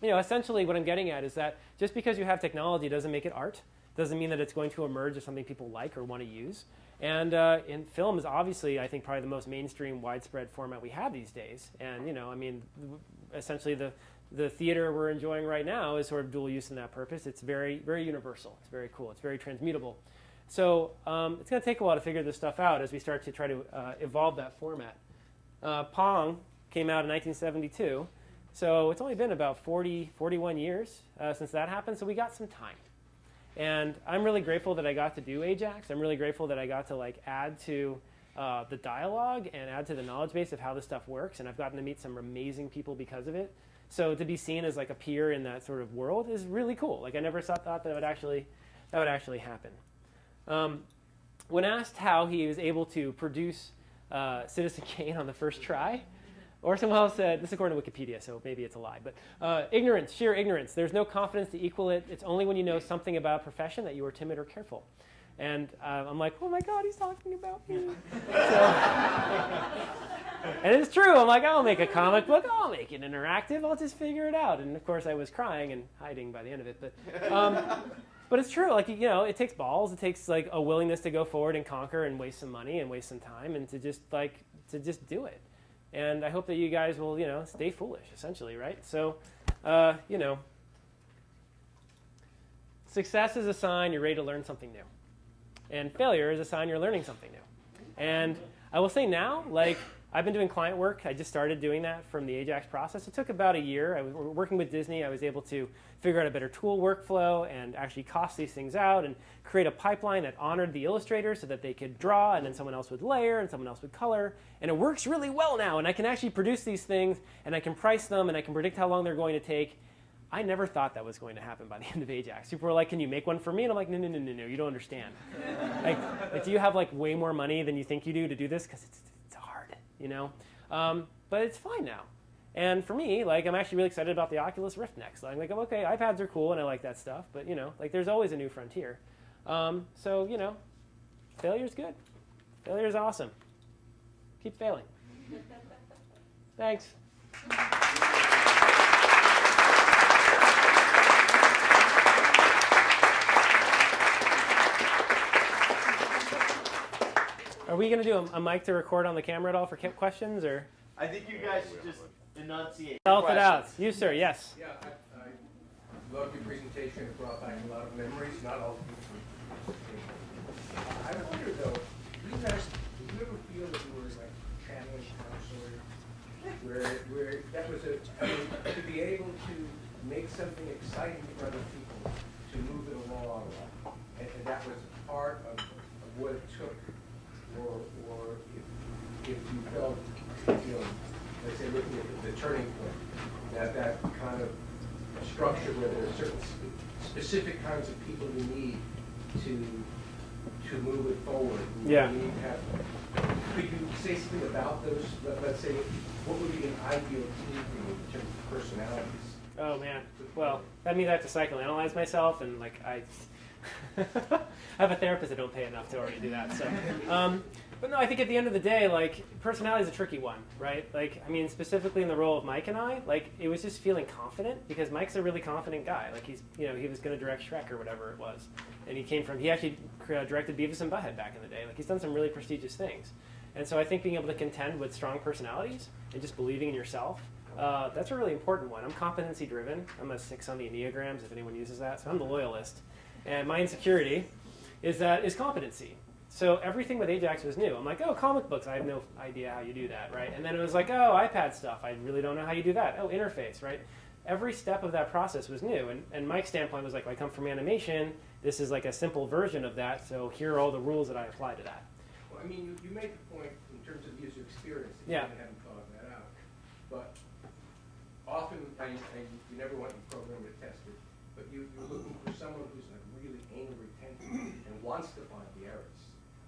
[SPEAKER 2] essentially what I'm getting at is that just because you have technology doesn't make it art. Doesn't mean that it's going to emerge as something people like or want to use. And film is obviously, I think, probably the most mainstream, widespread format we have these days. And, essentially the theater we're enjoying right now is sort of dual use in that purpose. It's very, very universal. It's very cool. It's very transmutable. So it's going to take a while to figure this stuff out as we start to try to evolve that format. Pong came out in 1972. So it's only been about 41 years since that happened. So we got some time. And I'm really grateful that I got to do Ajax. I'm really grateful that I got to add to the dialogue and add to the knowledge base of how this stuff works. And I've gotten to meet some amazing people because of it. So to be seen as a peer in that sort of world is really cool. I never thought that would actually happen. When asked how he was able to produce Citizen Kane on the first try, Orson Welles said, this is according to Wikipedia, so maybe it's a lie, but ignorance, sheer ignorance. There's no confidence to equal it. It's only when you know something about a profession that you are timid or careful. And I'm like, oh my God, he's talking about me. And it's true. I'm like, I'll make a comic book. I'll make it interactive. I'll just figure it out. And of course, I was crying and hiding by the end of it. But it's true. It takes balls. It takes a willingness to go forward and conquer and waste some money and waste some time and to just do it. And I hope that you guys will, stay foolish, essentially, right? So, success is a sign you're ready to learn something new. And failure is a sign you're learning something new. And I will say now, I've been doing client work. I just started doing that from the Ajax process. It took about a year. I was working with Disney. I was able to figure out a better tool workflow and actually cost these things out and create a pipeline that honored the illustrator so that they could draw and then someone else would layer and someone else would color. And it works really well now. And I can actually produce these things and I can price them and I can predict how long they're going to take. I never thought that was going to happen by the end of Ajax. People were like, can you make one for me? And I'm like, no, you don't understand. Do you have way more money than you think you do to do this? Because it's hard, But it's fine now. And for me, I'm actually really excited about the Oculus Rift next. I'm okay, iPads are cool and I like that stuff, but there's always a new frontier. So, failure's good. Failure's awesome. Keep failing. Thanks. Are we going to do a mic to record on the camera at all for questions, or?
[SPEAKER 1] I think you guys should just enunciate.
[SPEAKER 2] Spell it out. You, sir, yes.
[SPEAKER 4] Yeah, I loved your presentation. It brought back a lot of memories, not all of you. I wonder, though, did you ever feel that you were channeling Tom Sawyer? Where that was to be able to make something exciting for other people, to move it along, and that was part of what it took. Or if you felt, let's say looking at the turning point, that kind of structure where there are certain specific kinds of people you need to move it forward.
[SPEAKER 2] Yeah.
[SPEAKER 4] You need to have, could you say something about those? Let's say, what would be an ideal team for you in terms of personalities?
[SPEAKER 2] Oh man. Well, that means I have to psychoanalyze myself, and I have a therapist that don't pay enough to already do that. So, but no, I think at the end of the day, personality is a tricky one, right? Specifically in the role of Mike and I, it was just feeling confident because Mike's a really confident guy. He's, he was going to direct Shrek or whatever it was, and he actually directed Beavis and Butthead back in the day. He's done some really prestigious things, and so I think being able to contend with strong personalities and just believing in yourself. That's a really important one. I'm competency driven. I'm a 6 on the Enneagrams, if anyone uses that. So I'm the loyalist. And my insecurity is competency. So everything with Ajax was new. I'm like, oh, comic books. I have no idea how you do that, right? And then it was like, oh, iPad stuff. I really don't know how you do that. Oh, interface, right? Every step of that process was new. And Mike's standpoint was I come from animation. This is a simple version of that. So here are all the rules that I apply to that.
[SPEAKER 4] Well, you made the point in terms of user experience that
[SPEAKER 2] yeah.
[SPEAKER 4] You haven't thought that out. But often, you never want your program to test it, but you're looking for someone who's wants to find the errors.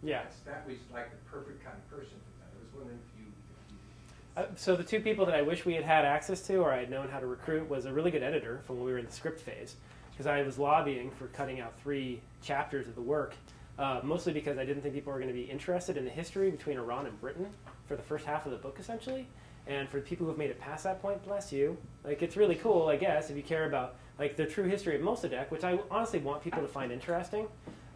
[SPEAKER 2] Yeah.
[SPEAKER 4] That was like the perfect kind of person for that. I was wondering if you
[SPEAKER 2] so the two people that I wish we had had access to or I had known how to recruit was a really good editor from when we were in the script phase, because I was lobbying for cutting out 3 chapters of the work, mostly because I didn't think people were going to be interested in the history between Iran and Britain for the first half of the book, essentially. And for the people who have made it past that point, bless you. Like, it's really cool, I guess, if you care about like the true history of Mossadegh, which I honestly want people to find interesting.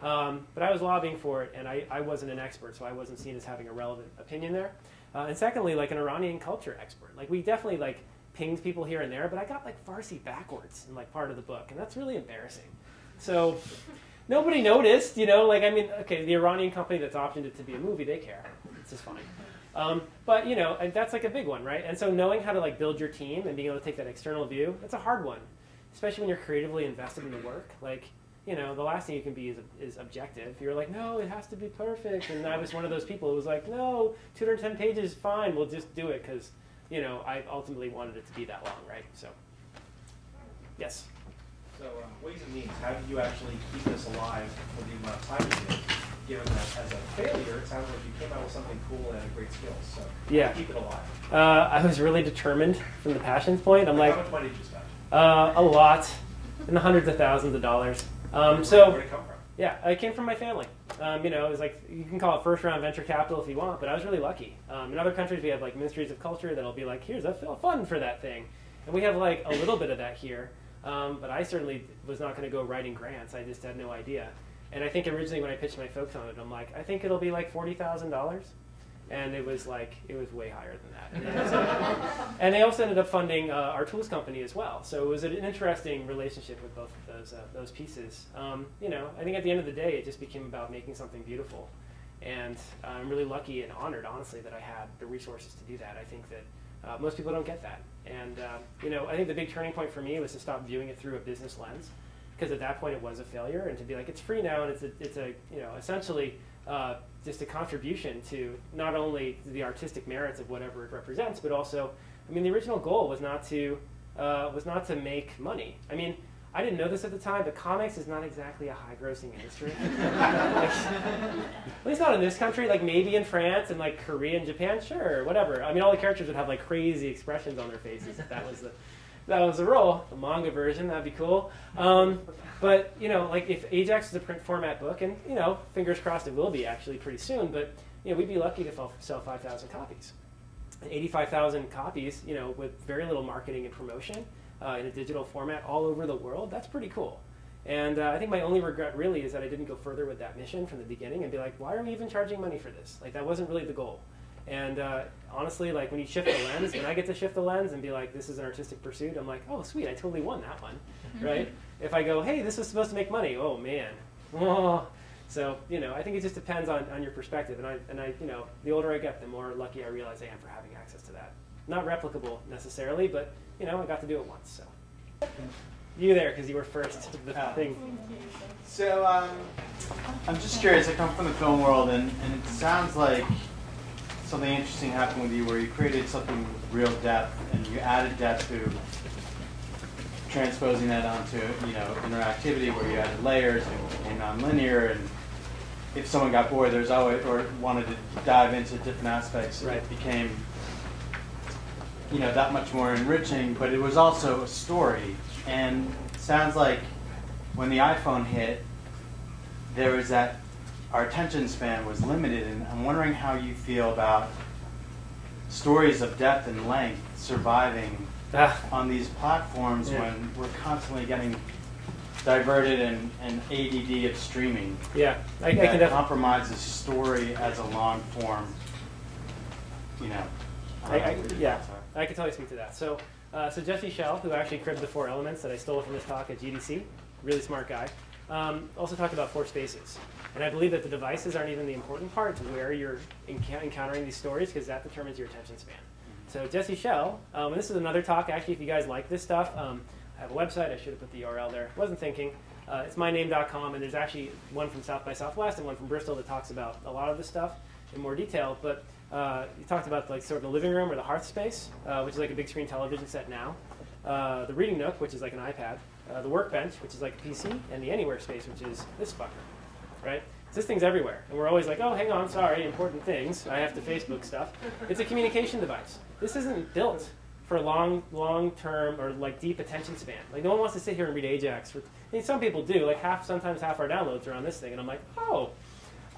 [SPEAKER 2] But I was lobbying for it, and I wasn't an expert, so I wasn't seen as having a relevant opinion there. And secondly, like an Iranian culture expert. Like, we definitely like pinged people here and there, but I got like Farsi backwards in like part of the book, and that's really embarrassing. So nobody noticed, you know, like, I mean, okay, the Iranian company that's optioned it to be a movie, they care. It's just fine. But, you know, and that's like a big one, right? And so knowing how to like build your team and being able to take that external view, that's a hard one, especially when you're creatively invested in the work. Like, you know, the last thing you can be is objective. You're like, no, it has to be perfect. And I was one of those people who was like, no, 210 pages, fine, we'll just do it because, you know, I ultimately wanted it to be that long, right? So, yes?
[SPEAKER 5] So, ways and means, how did you actually keep this alive for the amount of time you did? Given that as a failure, it sounds like you came out with something cool and had great skills. So,
[SPEAKER 2] yeah.
[SPEAKER 5] How do you keep it alive?
[SPEAKER 2] I was really determined from the passions point. I'm like,
[SPEAKER 5] how much money did you spend?
[SPEAKER 2] A lot, in the hundreds of thousands of dollars.
[SPEAKER 5] Where did it come from?
[SPEAKER 2] Yeah, it came from my family. You know, it was like, you can call it first-round venture capital if you want, but I was really lucky. In other countries, we have like ministries of culture that'll be like, here's a fund for that thing. And we have like a little bit of that here, but I certainly was not going to go writing grants. I just had no idea. And I think originally when I pitched my folks on it, I'm like, I think it'll be like $40,000. And it was like, it was way higher than that. And they also ended up funding our tools company as well. So it was an interesting relationship with both of those pieces. You know, I think at the end of the day, it just became about making something beautiful. And I'm really lucky and honored, honestly, that I had the resources to do that. I think that most people don't get that. And, you know, I think the big turning point for me was to stop viewing it through a business lens. Because at that point, it was a failure. And to be like, it's free now, and it's a you know, essentially just a contribution to not only the artistic merits of whatever it represents, but also, I mean, the original goal was not to make money. I mean, I didn't know this at the time, but comics is not exactly a high-grossing industry. Like, at least not in this country. Like maybe in France and like Korea and Japan, sure, whatever. I mean, all the characters would have like crazy expressions on their faces if that was the role. The manga version, that'd be cool. But, you know, like if Ajax is a print format book, and, you know, fingers crossed it will be actually pretty soon, but, you know, we'd be lucky to sell 5,000 copies. And 85,000 copies, you know, with very little marketing and promotion in a digital format all over the world, that's pretty cool. And I think my only regret really is that I didn't go further with that mission from the beginning and be like, why are we even charging money for this? Like, that wasn't really the goal. And honestly, like when you shift the lens, when I get to shift the lens and be like, this is an artistic pursuit, I'm like, oh, sweet, I totally won that one, right? If I go, hey, this was supposed to make money, oh, man. Oh. So, you know, I think it just depends on your perspective. And I, you know, the older I get, the more lucky I realize I am for having access to that. Not replicable necessarily, but, you know, I got to do it once, so. You there, because you were first. The thing.
[SPEAKER 6] So, I'm just curious. I come from the film world, and it sounds like something interesting happened with you where you created something with real depth, and you added depth to transposing that onto, you know, interactivity where you added layers and it became nonlinear, and if someone got bored, there's always, or wanted to dive into different aspects, right. It became, you know, that much more enriching, but it was also a story. And it sounds like when the iPhone hit, there was that, our attention span was limited, and I'm wondering how you feel about stories of depth and length surviving on these platforms when we're constantly getting diverted and ADD of streaming.
[SPEAKER 2] Yeah, I can
[SPEAKER 6] definitely compromises story as a long form. You know.
[SPEAKER 2] Yeah, I can totally speak to that. So Jesse Schell, who actually cribbed the 4 elements that I stole from his talk at GDC, really smart guy, also talked about 4 spaces. And I believe that the devices aren't even the important part. It's where you're encountering these stories, because that determines your attention span. So Jesse Schell, and this is another talk, actually, if you guys like this stuff, I have a website. I should have put the URL there. Wasn't thinking. It's myname.com, and there's actually one from South by Southwest and one from Bristol that talks about a lot of this stuff in more detail. But you talked about like sort of the living room or the hearth space, which is like a big screen television set now. The reading nook, which is like an iPad. The workbench, which is like a PC, and the anywhere space, which is this fucker, right? So this thing's everywhere. And we're always like, oh, hang on, sorry, important things. I have to Facebook stuff. It's a communication device. This isn't built for long-term or like deep attention span. Like no one wants to sit here and read Ajax. I mean, some people do. Like sometimes half our downloads are on this thing. And I'm like, oh,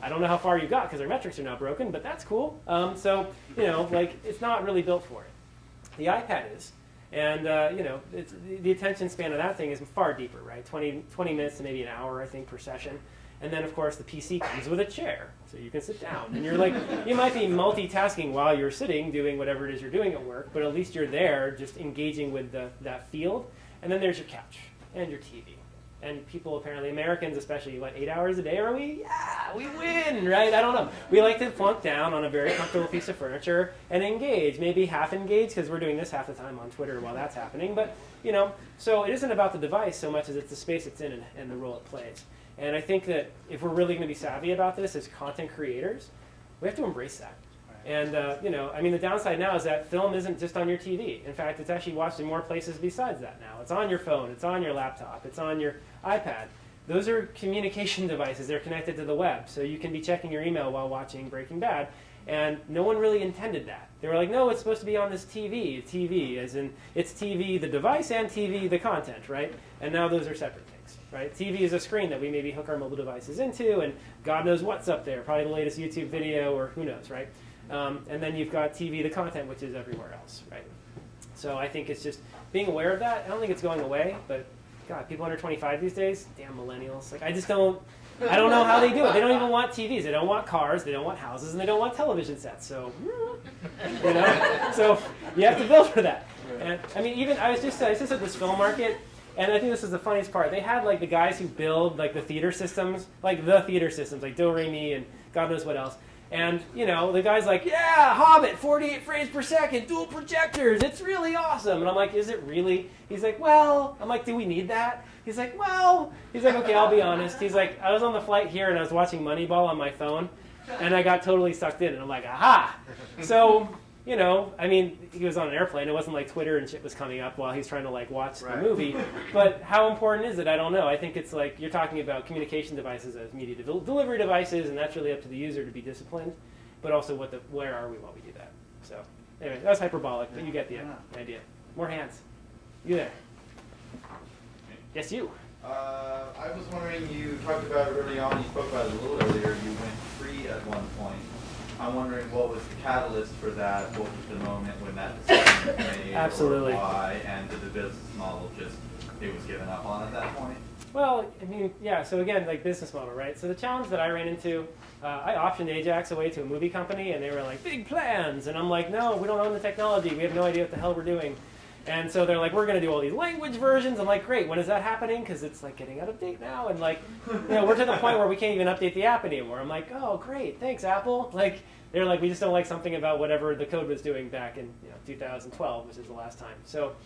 [SPEAKER 2] I don't know how far you got because our metrics are now broken, but that's cool. So, you know, like it's not really built for it. The iPad is. And, you know, the attention span of that thing is far deeper, right? 20 minutes to maybe an hour, I think, per session. And then, of course, the PC comes with a chair, so you can sit down. And you're like, you might be multitasking while you're sitting, doing whatever it is you're doing at work, but at least you're there just engaging with that field. And then there's your couch and your TV. And people, apparently, Americans especially, what, 8 hours a day are we? Yeah, we win, right? I don't know. We like to plunk down on a very comfortable piece of furniture and engage, maybe half engage, because we're doing this half the time on Twitter while that's happening. But, you know, so it isn't about the device so much as it's the space it's in and the role it plays. And I think that if we're really going to be savvy about this as content creators, we have to embrace that. And, you know, I mean, the downside now is that film isn't just on your TV. In fact, it's actually watched in more places besides that now. It's on your phone. It's on your laptop. It's on your iPad. Those are communication devices. They're connected to the web. So you can be checking your email while watching Breaking Bad. And no one really intended that. They were like, no, it's supposed to be on this TV. TV, as in it's TV the device and TV the content, right? And now those are separate things, right? TV is a screen that we maybe hook our mobile devices into, and God knows what's up there. Probably the latest YouTube video or who knows, right? And then you've got TV the content, which is everywhere else, right? So I think it's just being aware of that. I don't think it's going away, but God, people under 25 these days, damn millennials. Like I don't know how they do it. They don't even want TVs. They don't want cars. They don't want houses, and they don't want television sets. So, you know, so you have to build for that. And I mean, even I was just at this film market, and I think this is the funniest part. They had like the guys who build like the theater systems, like Do Re Mi and God knows what else. And, you know, the guy's like, yeah, Hobbit, 48 frames per second, dual projectors, it's really awesome. And I'm like, is it really? He's like, well, I'm like, do we need that? He's like, well, he's like, okay, I'll be honest. He's like, I was on the flight here and I was watching Moneyball on my phone, and I got totally sucked in. And I'm like, aha. So, you know, I mean, he was on an airplane. It wasn't like Twitter and shit was coming up while he's trying to like watch the movie. But how important is it? I don't know. I think it's like you're talking about communication devices as media delivery devices, and that's really up to the user to be disciplined. But also, where are we while we do that? So, anyway, that was hyperbolic, but you get the idea. More hands. You there? Yes, you.
[SPEAKER 7] I was wondering, you talked about it early on. You spoke about it a little earlier. You went free at one point. I'm wondering what was the catalyst for that, what was the moment when that decision was made,
[SPEAKER 2] Absolutely.
[SPEAKER 7] Or why, and did the business model just, it was given up on at that point?
[SPEAKER 2] Well, I mean, yeah, so again, like business model, right? So the challenge that I ran into, I optioned Ajax away to a movie company, and they were like, big plans, and I'm like, no, we don't own the technology, we have no idea what the hell we're doing. And so they're like, we're going to do all these language versions. I'm like, great, when is that happening? Because it's like getting out of date now. And like, you know, we're to the point where we can't even update the app anymore. I'm like, oh, great, thanks, Apple. Like, they're like, we just don't like something about whatever the code was doing back in 2012, which is the last time. So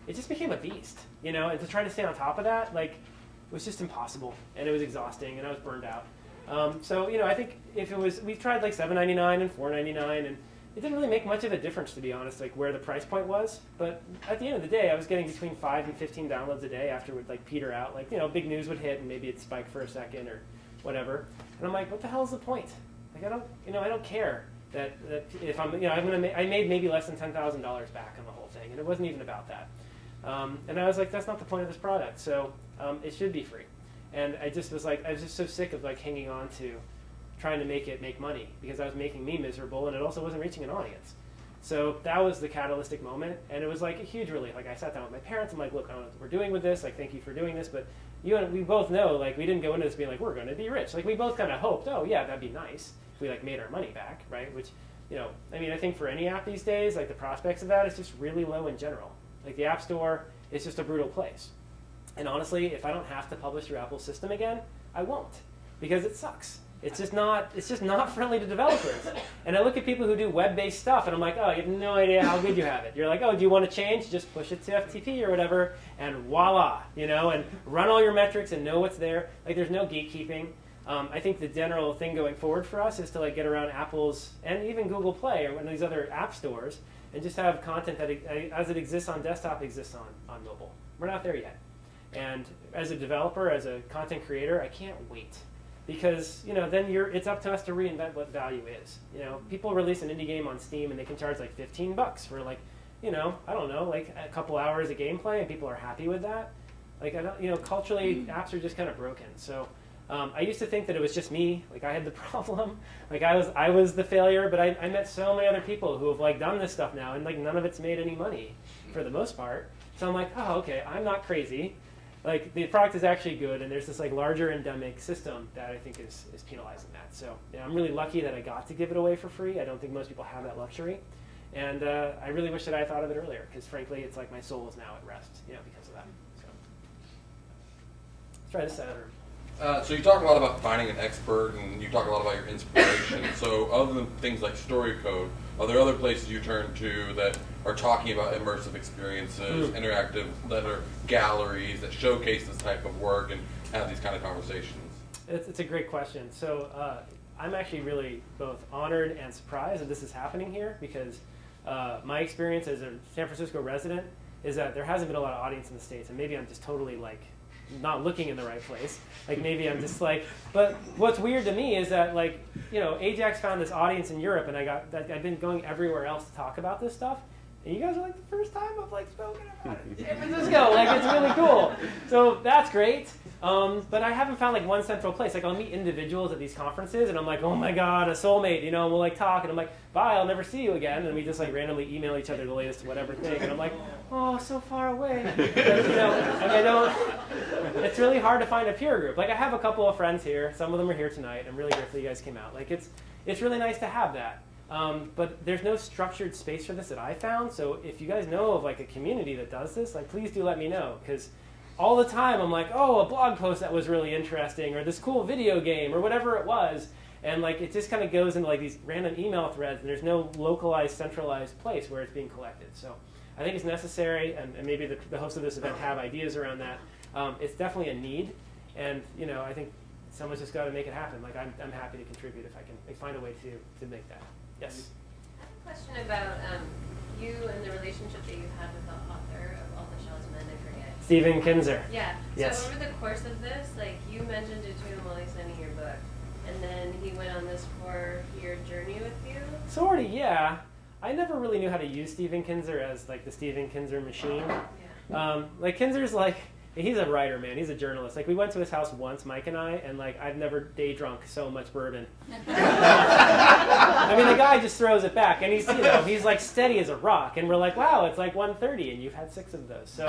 [SPEAKER 2] it just became a beast, you know, and to try to stay on top of that, like, was just impossible. And it was exhausting, and I was burned out. So, you know, I think if it was, we tried like $7.99 and $4.99, and it didn't really make much of a difference, to be honest, like where the price point was. But at the end of the day, I was getting between 5 and 15 downloads a day after it would like peter out. Like, you know, big news would hit and maybe it'd spike for a second or whatever. And I'm like, what the hell is the point? Like, I don't care that if I'm, you know, I made maybe less than $10,000 back on the whole thing, and it wasn't even about that. And I was like, that's not the point of this product. So it should be free. And I just was like, I was just so sick of like hanging on to trying to make money, because I was making me miserable, and it also wasn't reaching an audience. So that was the catalytic moment, and it was like a huge relief. Like I sat down with my parents, I'm like, look, I don't know what we're doing with this, like thank you for doing this, but we both know, like we didn't go into this being like, we're going to be rich. Like we both kind of hoped, oh yeah, that'd be nice if we like made our money back, right? Which, you know, I mean, I think for any app these days, like the prospects of that is just really low in general. Like the App Store is just a brutal place. And honestly, if I don't have to publish through Apple's system again, I won't, because it sucks. It's just not friendly to developers. And I look at people who do web-based stuff, and I'm like, oh, you have no idea how good you have it. You're like, oh, do you want to change? Just push it to FTP or whatever, and voila, you know, and run all your metrics and know what's there. Like, there's no gatekeeping. I think the general thing going forward for us is to like get around Apple's and even Google Play or one of these other app stores and just have content that, as it exists on desktop, exists on mobile. We're not there yet. And as a developer, as a content creator, I can't wait because then it's up to us to reinvent what value is. People release an indie game on Steam and they can charge like $15 for like, I don't know, like a couple hours of gameplay, and people are happy with that. Like I don't, culturally, apps are just kind of broken. So I used to think that it was just me, like I had the problem, like I was the failure. But I met so many other people who have like done this stuff now, and like none of it's made any money for the most part. So I'm like, oh, okay, I'm not crazy. Like the product is actually good, and there's this like larger endemic system that I think is penalizing that. So I'm really lucky that I got to give it away for free. I don't think most people have that luxury, and I really wish that I thought of it earlier, because frankly, it's like my soul is now at rest, because of that. So let's try this out.
[SPEAKER 8] So you talk a lot about finding an expert, and you talk a lot about your inspiration. So other than things like Storycode, are there other places you turn to that are talking about immersive experiences, interactive, that are galleries that showcase this type of work and have these kind of conversations?
[SPEAKER 2] It's a great question. So I'm actually really both honored and surprised that this is happening here, because my experience as a San Francisco resident is that there hasn't been a lot of audience in the States, and maybe I'm just totally like not looking in the right place. Like maybe I'm just like, but what's weird to me is that like, Ajax found this audience in Europe, and I've been going everywhere else to talk about this stuff. And you guys are like the first time I've like spoken about it in San Francisco. Like it's really cool. So that's great. But I haven't found like one central place. Like I'll meet individuals at these conferences, and I'm like, oh my god, a soulmate. And we'll like talk, and I'm like, bye, I'll never see you again. And we just like randomly email each other the latest whatever thing. And I'm like, oh, so far away. Because, like I don't. It's really hard to find a peer group. Like I have a couple of friends here. Some of them are here tonight. I'm really grateful you guys came out. Like it's really nice to have that. But there's no structured space for this that I found. So if you guys know of like a community that does this, like please do let me know, because all the time I'm like, oh, a blog post that was really interesting, or this cool video game, or whatever it was, and like it just kind of goes into like these random email threads, and there's no localized, centralized place where it's being collected. So I think it's necessary, and maybe the hosts of this event have ideas around that. It's definitely a need, and I think someone's just got to make it happen. Like I'm happy to contribute if I can find a way to make that. Yes?
[SPEAKER 9] I have a question about you and the relationship that you had with the author of All the Shells Men, I forget.
[SPEAKER 2] Stephen Kinzer.
[SPEAKER 9] Yeah.
[SPEAKER 2] Yes.
[SPEAKER 9] So over the course of this, like you mentioned it to him while he's sending your book, and then he went on this 4-year journey with you?
[SPEAKER 2] Sort of, yeah. I never really knew how to use Stephen Kinzer as like the Stephen Kinzer machine. Yeah. Like Kinzer's like, he's a writer, man. He's a journalist. Like we went to his house once, Mike and I, and like I've never day drunk so much bourbon. I mean, the guy just throws it back, and he's like steady as a rock, and we're like, wow, it's like 1:30, and you've had 6 of those. So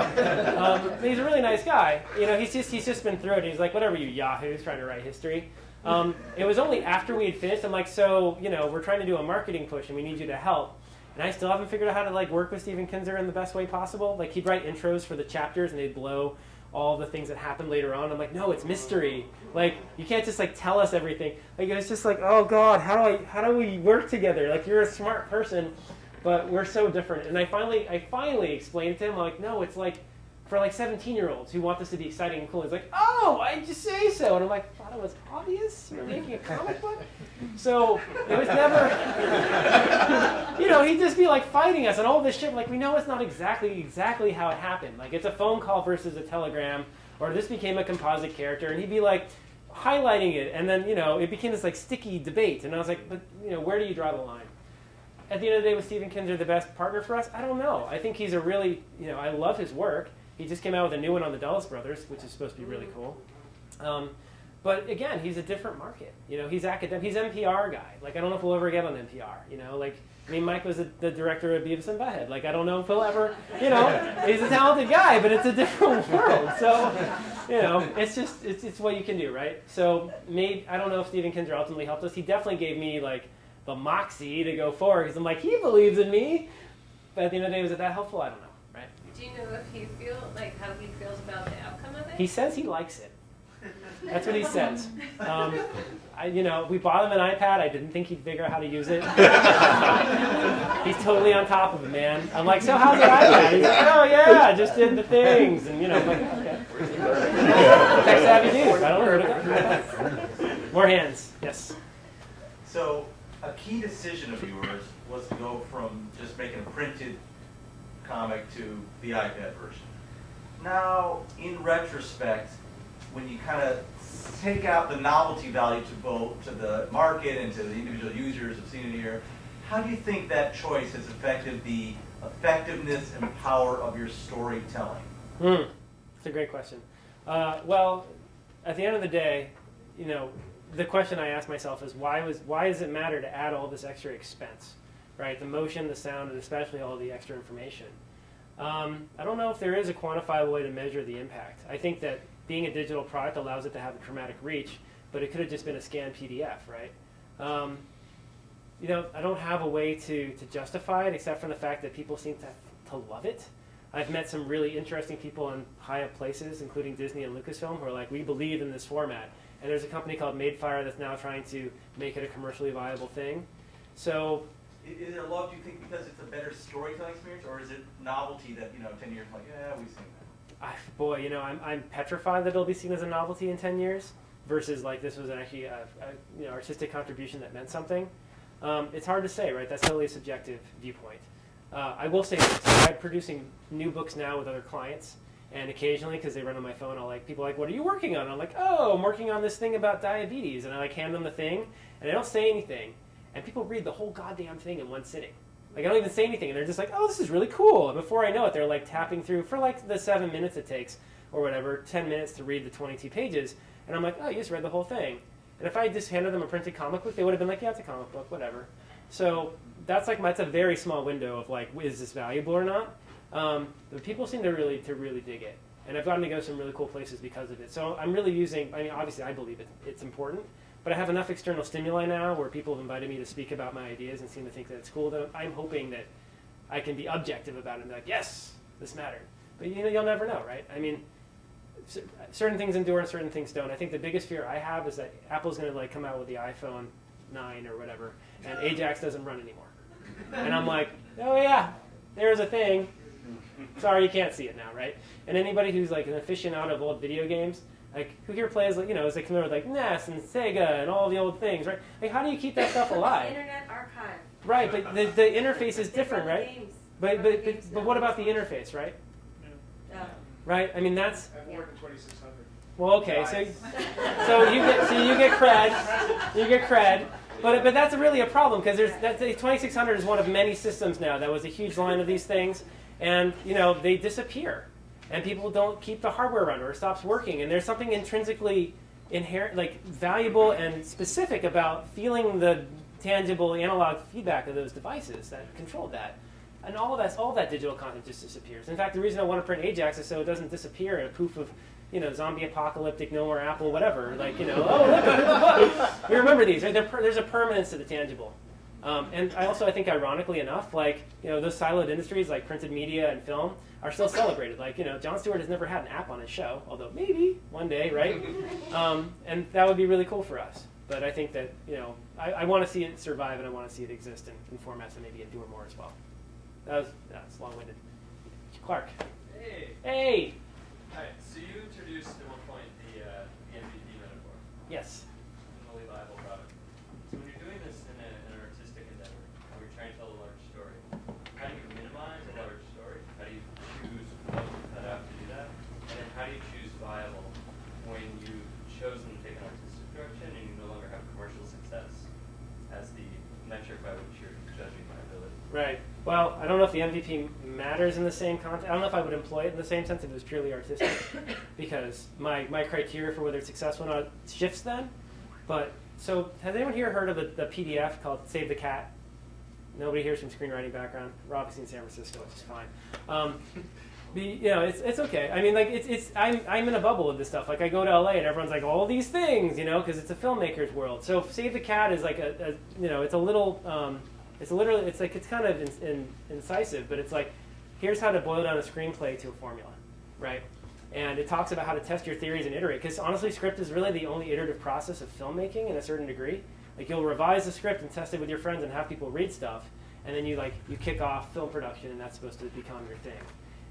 [SPEAKER 2] he's a really nice guy. He's just been through it. And he's like, whatever, you yahoos trying to write history. It was only after we had finished, I'm like, so we're trying to do a marketing push, and we need you to help. And I still haven't figured out how to like work with Stephen Kinzer in the best way possible. Like he'd write intros for the chapters, and they'd blow all the things that happened later on. I'm like, no, it's mystery. Like you can't just like tell us everything. Like it's just like, oh god, how do we work together? Like you're a smart person, but we're so different. And I finally explained to him, like, no, it's like for like 17-year-olds who want this to be exciting and cool. He's like, oh, why'd you say so? And I'm like, I thought it was obvious. You're making a comic book. So it was never, he'd just be like fighting us and all this shit. Like we know it's not exactly how it happened. Like it's a phone call versus a telegram, or this became a composite character, and he'd be like highlighting it, and then it became this like sticky debate. And I was like, but where do you draw the line? At the end of the day, was Stephen Kinzer the best partner for us? I don't know. I think he's a really, I love his work. He just came out with a new one on the Dulles Brothers, which is supposed to be really cool. But again, he's a different market. He's academic. He's NPR guy. Like I don't know if we'll ever get on NPR. Mike was the director of Beavis and Butthead. Like I don't know if he'll ever. He's a talented guy, but it's a different world. So, it's what you can do, right? So I don't know if Stephen Kinzer ultimately helped us. He definitely gave me like the moxie to go forward, because I'm like, he believes in me. But at the end of the day, was it that helpful? I don't know. Right?
[SPEAKER 9] Do you know if he how he feels about the outcome of it?
[SPEAKER 2] He says he likes it. That's what he says. We bought him an iPad. I didn't think he'd figure out how to use it. He's totally on top of it, man. I'm like, so how's the iPad? He's like, oh yeah, I just did the things, and I'm like, okay. Tech savvy dude. I don't know where to go. More hands. Yes.
[SPEAKER 10] So a key decision of yours was to go from just making a printed comic to the iPad version. Now, in retrospect, when you kind of take out the novelty value to both to the market and to the individual users of seeing it here, how do you think that choice has affected the effectiveness and power of your storytelling?
[SPEAKER 2] That's a great question. Well, at the end of the day, you know, the question I ask myself is why does it matter to add all this extra expense, right? The motion, the sound, and especially all the extra information. I don't know if there is a quantifiable way to measure the impact. I think that being a digital product allows it to have a dramatic reach, but it could have just been a scanned PDF, right? You know, I don't have a way to justify it except for the fact that people seem to love it. I've met some really interesting people in high up places, including Disney and Lucasfilm, who are like, we believe in this format. And there's a company called Madefire that's now trying to make it a commercially viable thing. So,
[SPEAKER 10] is there love, do you think, because it's a better storytelling experience, or is it novelty that, you know, 10 years, like, yeah, we've seen that?
[SPEAKER 2] Boy, you know, I'm petrified that it'll be seen as a novelty in 10 years versus like this was actually a you know, artistic contribution that meant something. It's hard to say, right? That's totally a subjective viewpoint. I will say this. I'm producing new books now with other clients, and occasionally, because they run on my phone, people are like, what are you working on? I'm like, oh, I'm working on this thing about diabetes, and I like hand them the thing, and I don't say anything, and people read the whole goddamn thing in one sitting. Like, I don't even say anything, and they're just like, oh, this is really cool. And before I know it, they're like tapping through for like the 7 minutes it takes, or whatever, 10 minutes to read the 22 pages, and I'm like, oh, you just read the whole thing. And if I just handed them a printed comic book, they would have been like, yeah, it's a comic book, whatever. So that's like that's a very small window of like, is this valuable or not? But people seem to really dig it, and I've gotten to go some really cool places because of it. So I'm really using. I mean, obviously, I believe it's important, but I have enough external stimuli now where people have invited me to speak about my ideas and seem to think that it's cool. That I'm hoping that I can be objective about it and be like, yes, this mattered. But you know, you'll never know, right? I mean, certain things endure and certain things don't. I think the biggest fear I have is that Apple's going to like come out with the iPhone 9 or whatever, and Ajax doesn't run anymore. And I'm like, oh yeah, there's a thing. Sorry, you can't see it now, right? And anybody who's like an aficionado of old video games, like who here plays, like, you know, is like familiar with like NES and Sega and all the old things, right? Like, how do you keep that stuff alive?
[SPEAKER 9] Internet Archive.
[SPEAKER 2] Right, but the interface is different, right? But what about the interface, right? Right? I mean, that's.
[SPEAKER 4] I've worked in 2600.
[SPEAKER 2] Well, okay, so you get cred, you get cred. But that's really a problem because the 2600 is one of many systems now. That was a huge line of these things, and you know they disappear, and people don't keep the hardware around or it stops working. And there's something intrinsically inherent, like valuable and specific about feeling the tangible analog feedback of those devices that controlled that. And all that digital content just disappears. In fact, the reason I want to print Ajax is so it doesn't disappear in a poof of, you know, zombie apocalyptic, no more Apple, whatever. Like, you know, oh, look at the book. We remember these. Right? There's a permanence to the tangible. And I think, ironically enough, like, you know, those siloed industries like printed media and film are still celebrated. Like, you know, Jon Stewart has never had an app on his show, although maybe one day, right? And that would be really cool for us. But I think that, you know, I want to see it survive and I want to see it exist in formats that maybe endure more as well. That's long-winded. Clark.
[SPEAKER 11] Hey.
[SPEAKER 2] Hey.
[SPEAKER 11] All right. So you introduced at one point the MVP metaphor.
[SPEAKER 2] Yes.
[SPEAKER 11] Minimally viable product. So when you're doing this in an artistic endeavor, where you're trying to tell a large story, how do you minimize a large story? How do you choose what to cut out to do that? And then how do you choose viable when you've chosen to take an artistic direction and you no longer have commercial success as the metric by which you're judging viability?
[SPEAKER 2] Right. Well, I don't know if the MVP matters in the same context. I don't know if I would employ it in the same sense if it was purely artistic, because my criteria for whether it's successful or not shifts then. But, so has anyone here heard of the PDF called Save the Cat? Nobody here's from screenwriting background. We're obviously in San Francisco, which is fine. You know, it's okay. I mean, like, I'm in a bubble of this stuff. Like, I go to LA and everyone's like, all these things, you know, because it's a filmmaker's world. So Save the Cat is like you know, it's a little, it's kind of incisive, but it's like, here's how to boil down a screenplay to a formula, right? And it talks about how to test your theories and iterate, because honestly, script is really the only iterative process of filmmaking in a certain degree. Like, you'll revise the script and test it with your friends and have people read stuff, and then you kick off film production, and that's supposed to become your thing.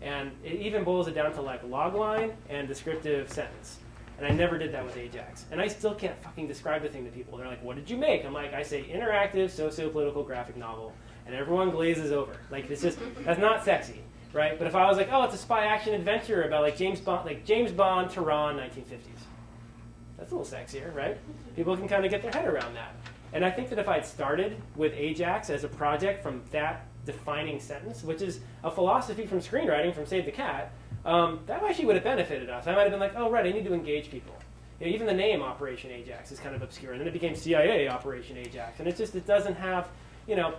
[SPEAKER 2] And it even boils it down to like logline and descriptive sentence. And I never did that with Ajax. And I still can't fucking describe the thing to people. They're like, what did you make? I'm like, I say interactive, socio-political graphic novel. And everyone glazes over. Like, it's just, that's not sexy. right? But if I was like, oh, it's a spy action adventure about like James Bond, Tehran, 1950s. That's a little sexier, right? People can kind of get their head around that. And I think that if I'd started with Ajax as a project from that defining sentence, which is a philosophy from screenwriting from Save the Cat, that actually would have benefited us. I might have been like, oh, right, I need to engage people. You know, even the name Operation Ajax is kind of obscure. And then it became CIA Operation Ajax. And it's just, it doesn't have, you know,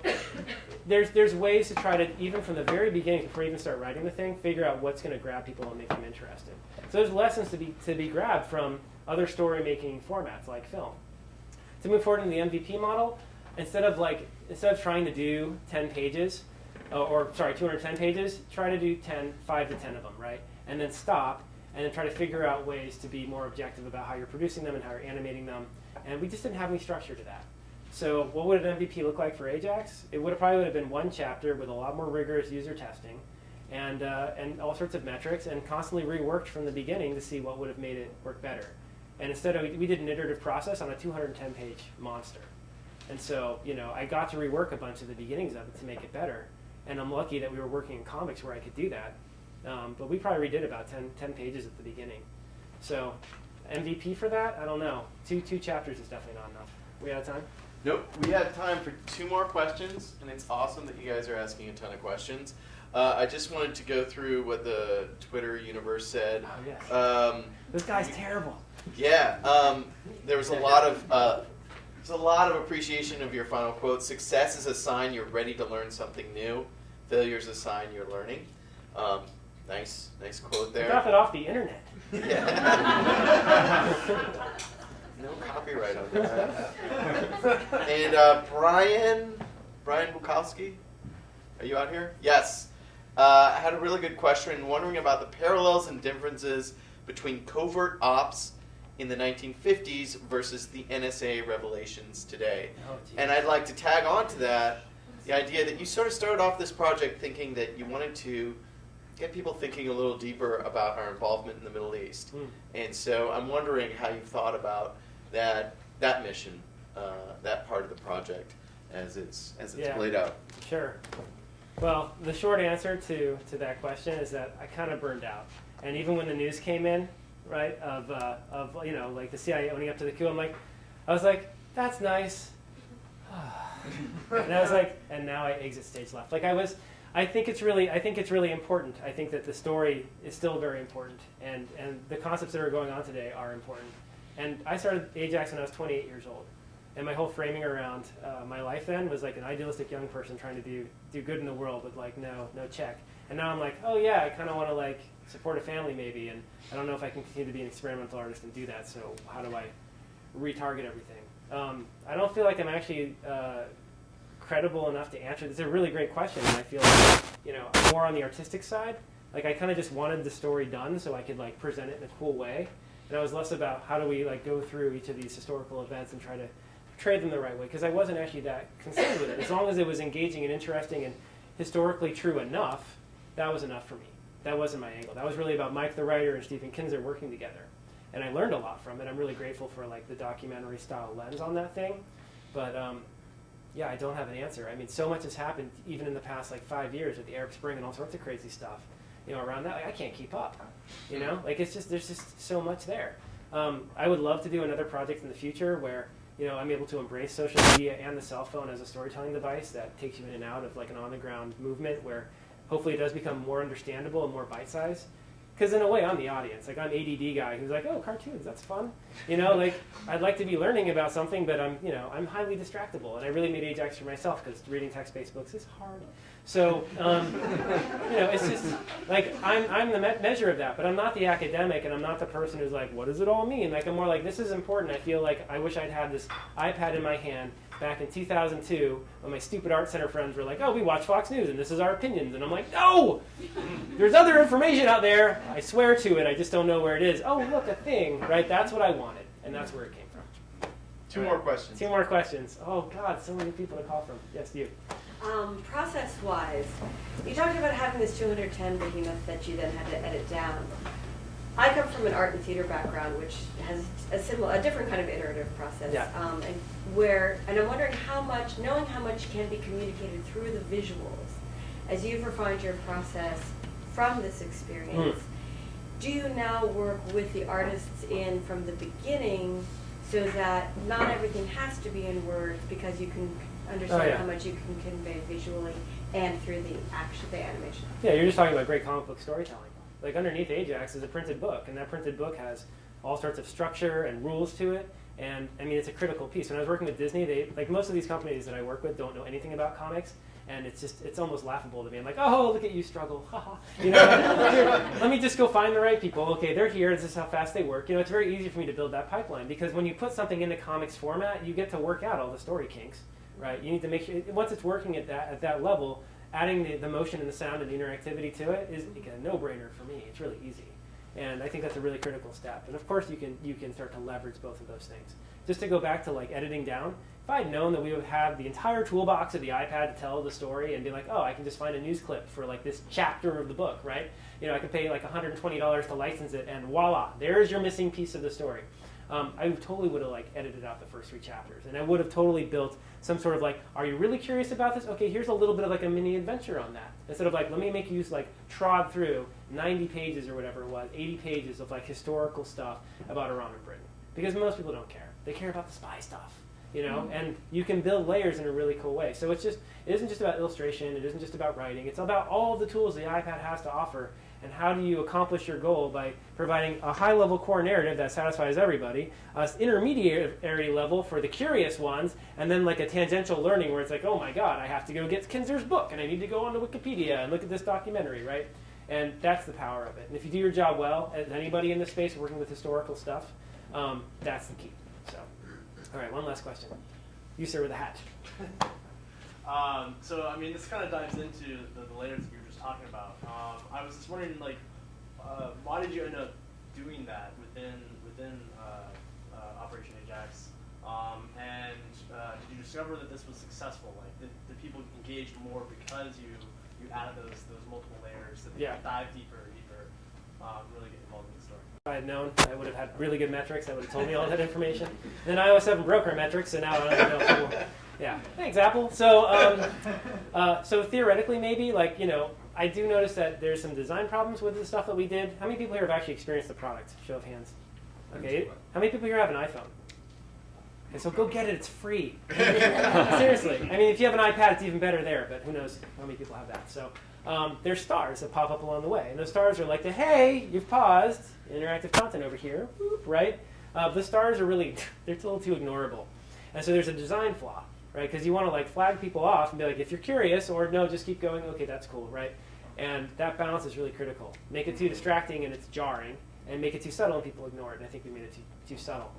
[SPEAKER 2] there's ways to try to, even from the very beginning, before you even start writing the thing, figure out what's going to grab people and make them interested. So there's lessons to be grabbed from other story-making formats like film. To move forward in the MVP model, instead of trying to do 10 pages, 210 pages, try to do 5 to 10 of them, right? And then stop, and then try to figure out ways to be more objective about how you're producing them and how you're animating them. And we just didn't have any structure to that. So what would an MVP look like for Ajax? It probably would have been one chapter with a lot more rigorous user testing and all sorts of metrics, and constantly reworked from the beginning to see what would have made it work better. And instead, we did an iterative process on a 210-page monster. And so, you know, I got to rework a bunch of the beginnings of it to make it better. And I'm lucky that we were working in comics where I could do that. But we probably redid about 10 pages at the beginning. So MVP for that? I don't know. Two chapters is definitely not enough. We out of time?
[SPEAKER 1] Nope. We have time for 2 more questions, and it's awesome that you guys are asking a ton of questions. I just wanted to go through what the Twitter universe said.
[SPEAKER 2] Oh, yes. This guy's terrible.
[SPEAKER 1] Yeah. There was a lot of appreciation of your final quote. Success is a sign you're ready to learn something new. Failure is a sign you're learning. Nice quote there.
[SPEAKER 2] You got that off the internet.
[SPEAKER 1] Yeah. No copyright on that. And Brian Bukowski, are you out here? Yes. I had a really good question, wondering about the parallels and differences between covert ops in the 1950s versus the NSA revelations today.
[SPEAKER 2] Oh,
[SPEAKER 1] and I'd like to tag on to that, the idea that you sort of started off this project thinking that you wanted to get people thinking a little deeper about our involvement in the Middle East. And so I'm wondering how you've thought about that mission, that part of the project as it's played out.
[SPEAKER 2] Sure. Well, the short answer to that question is that I kind of burned out. And even when the news came in, right, of you know, like the CIA owning up to the coup, I was like, that's nice. And I was like, and now I exit stage left. Like I think it's really important. I think that the story is still very important, and the concepts that are going on today are important. And I started Ajax when I was 28 years old. And my whole framing around my life then was like an idealistic young person trying to do good in the world with like no check. And now I'm like, oh yeah, I kind of want to like support a family maybe, and I don't know if I can continue to be an experimental artist and do that, so how do I retarget everything? I don't feel like I'm actually credible enough to answer. It's a really great question, and I feel like, you know, I'm more on the artistic side. Like I kind of just wanted the story done so I could like present it in a cool way, and I was less about how do we like go through each of these historical events and try to portray them the right way, because I wasn't actually that concerned with it. As long as it was engaging and interesting and historically true enough, that was enough for me. That wasn't my angle. That was really about Mike the writer and Stephen Kinzer working together. And I learned a lot from it. I'm really grateful for like the documentary style lens on that thing. But yeah, I don't have an answer. I mean, so much has happened even in the past like 5 years with the Arab Spring and all sorts of crazy stuff. You know, around that, like, I can't keep up. You know, like it's just, there's just so much there. I would love to do another project in the future where, you know, I'm able to embrace social media and the cell phone as a storytelling device that takes you in and out of like an on-the-ground movement where hopefully it does become more understandable and more bite-sized. Because in a way, I'm the audience. Like, I'm ADD guy who's like, oh, cartoons, that's fun. You know, like, I'd like to be learning about something, but I'm highly distractible. And I really made Ajax for myself because reading text-based books is hard. So, you know, it's just, like, I'm the measure of that. But I'm not the academic, and I'm not the person who's like, what does it all mean? Like, I'm more like, this is important. I feel like I wish I'd had this iPad in my hand back in 2002 when my stupid art center friends were like, oh, we watch Fox News and this is our opinions. And I'm like, no! There's other information out there. I swear to it. I just don't know where it is. Oh, look, a thing, right? That's what I wanted. And that's where it came from.
[SPEAKER 1] Two more questions.
[SPEAKER 2] Two more questions. Oh, God, so many people to call from. Yes, you.
[SPEAKER 9] Process-wise, you talked about having this 210 behemoth that you then had to edit down. I come from an art and theater background, which has a different kind of iterative process.
[SPEAKER 2] Yeah.
[SPEAKER 9] And I'm wondering knowing how much can be communicated through the visuals, as you've refined your process from this experience, do you now work with the artists in from the beginning so that not everything has to be in words because you can understand how much you can convey visually and through the animation?
[SPEAKER 2] Yeah, you're just talking about great comic book storytelling. Like underneath Ajax is a printed book, and that printed book has all sorts of structure and rules to it. And I mean, it's a critical piece. When I was working with Disney, they, like most of these companies that I work with, don't know anything about comics, and it's almost laughable to me. I'm like, oh, look at you struggle, you know. Here, let me just go find the right people. Okay, they're here. This is how fast they work. You know, it's very easy for me to build that pipeline because when you put something into comics format, you get to work out all the story kinks, right? You need to make sure once it's working at that level, adding the motion and the sound and the interactivity to it is like a no-brainer for me. It's really easy. And I think that's a really critical step. And of course, you can start to leverage both of those things. Just to go back to like editing down, if I had known that we would have the entire toolbox of the iPad to tell the story and be like, oh, I can just find a news clip for like this chapter of the book, right? You know, I could pay like $120 to license it, and voila, there's your missing piece of the story. I totally would have like edited out the first 3 chapters, and I would have totally built some sort of like, are you really curious about this? Okay, here's a little bit of like a mini adventure on that. Instead of like, let me make you like trod through 90 pages or whatever it was, 80 pages of like historical stuff about Iran and Britain. Because most people don't care. They care about the spy stuff, you know, and you can build layers in a really cool way. So it isn't just about illustration, it isn't just about writing, it's about all the tools the iPad has to offer. And how do you accomplish your goal by providing a high-level core narrative that satisfies everybody, an intermediary level for the curious ones, and then like a tangential learning where it's like, oh my God, I have to go get Kinzer's book, and I need to go onto Wikipedia and look at this documentary, right? And that's the power of it. And if you do your job well, as anybody in this space working with historical stuff, that's the key. So, all right, one last question. You, sir, with a hat.
[SPEAKER 12] So, I mean, this kind of dives into the layers that you were just talking about. I was just wondering, like, why did you end up doing that within Operation Ajax? And did you discover that this was successful? Like, did people engage more because you added those multiple layers that they could dive deeper and deeper, really get involved in the story?
[SPEAKER 2] If I had known, I would have had really good metrics. I would have told me all that information. And then iOS 7 broke our metrics, so now I don't know if people... Yeah, thanks, Apple. So, so theoretically, maybe, like, you know, I do notice that there's some design problems with the stuff that we did. How many people here have actually experienced the product? Show of hands. Okay. How many people here have an iPhone? Okay, so go get it. It's free. Seriously. I mean, if you have an iPad, it's even better there, but who knows how many people have that. So there's stars that pop up along the way. And those stars are like, hey, you've paused. Interactive content over here, right? The stars are really, they're a little too ignorable. And so there's a design flaw. Right, because you want to like flag people off and be like, if you're curious, or no, just keep going. Okay, that's cool, right? And that balance is really critical. Make it too distracting and it's jarring, and make it too subtle and people ignore it. And I think we made it too subtle.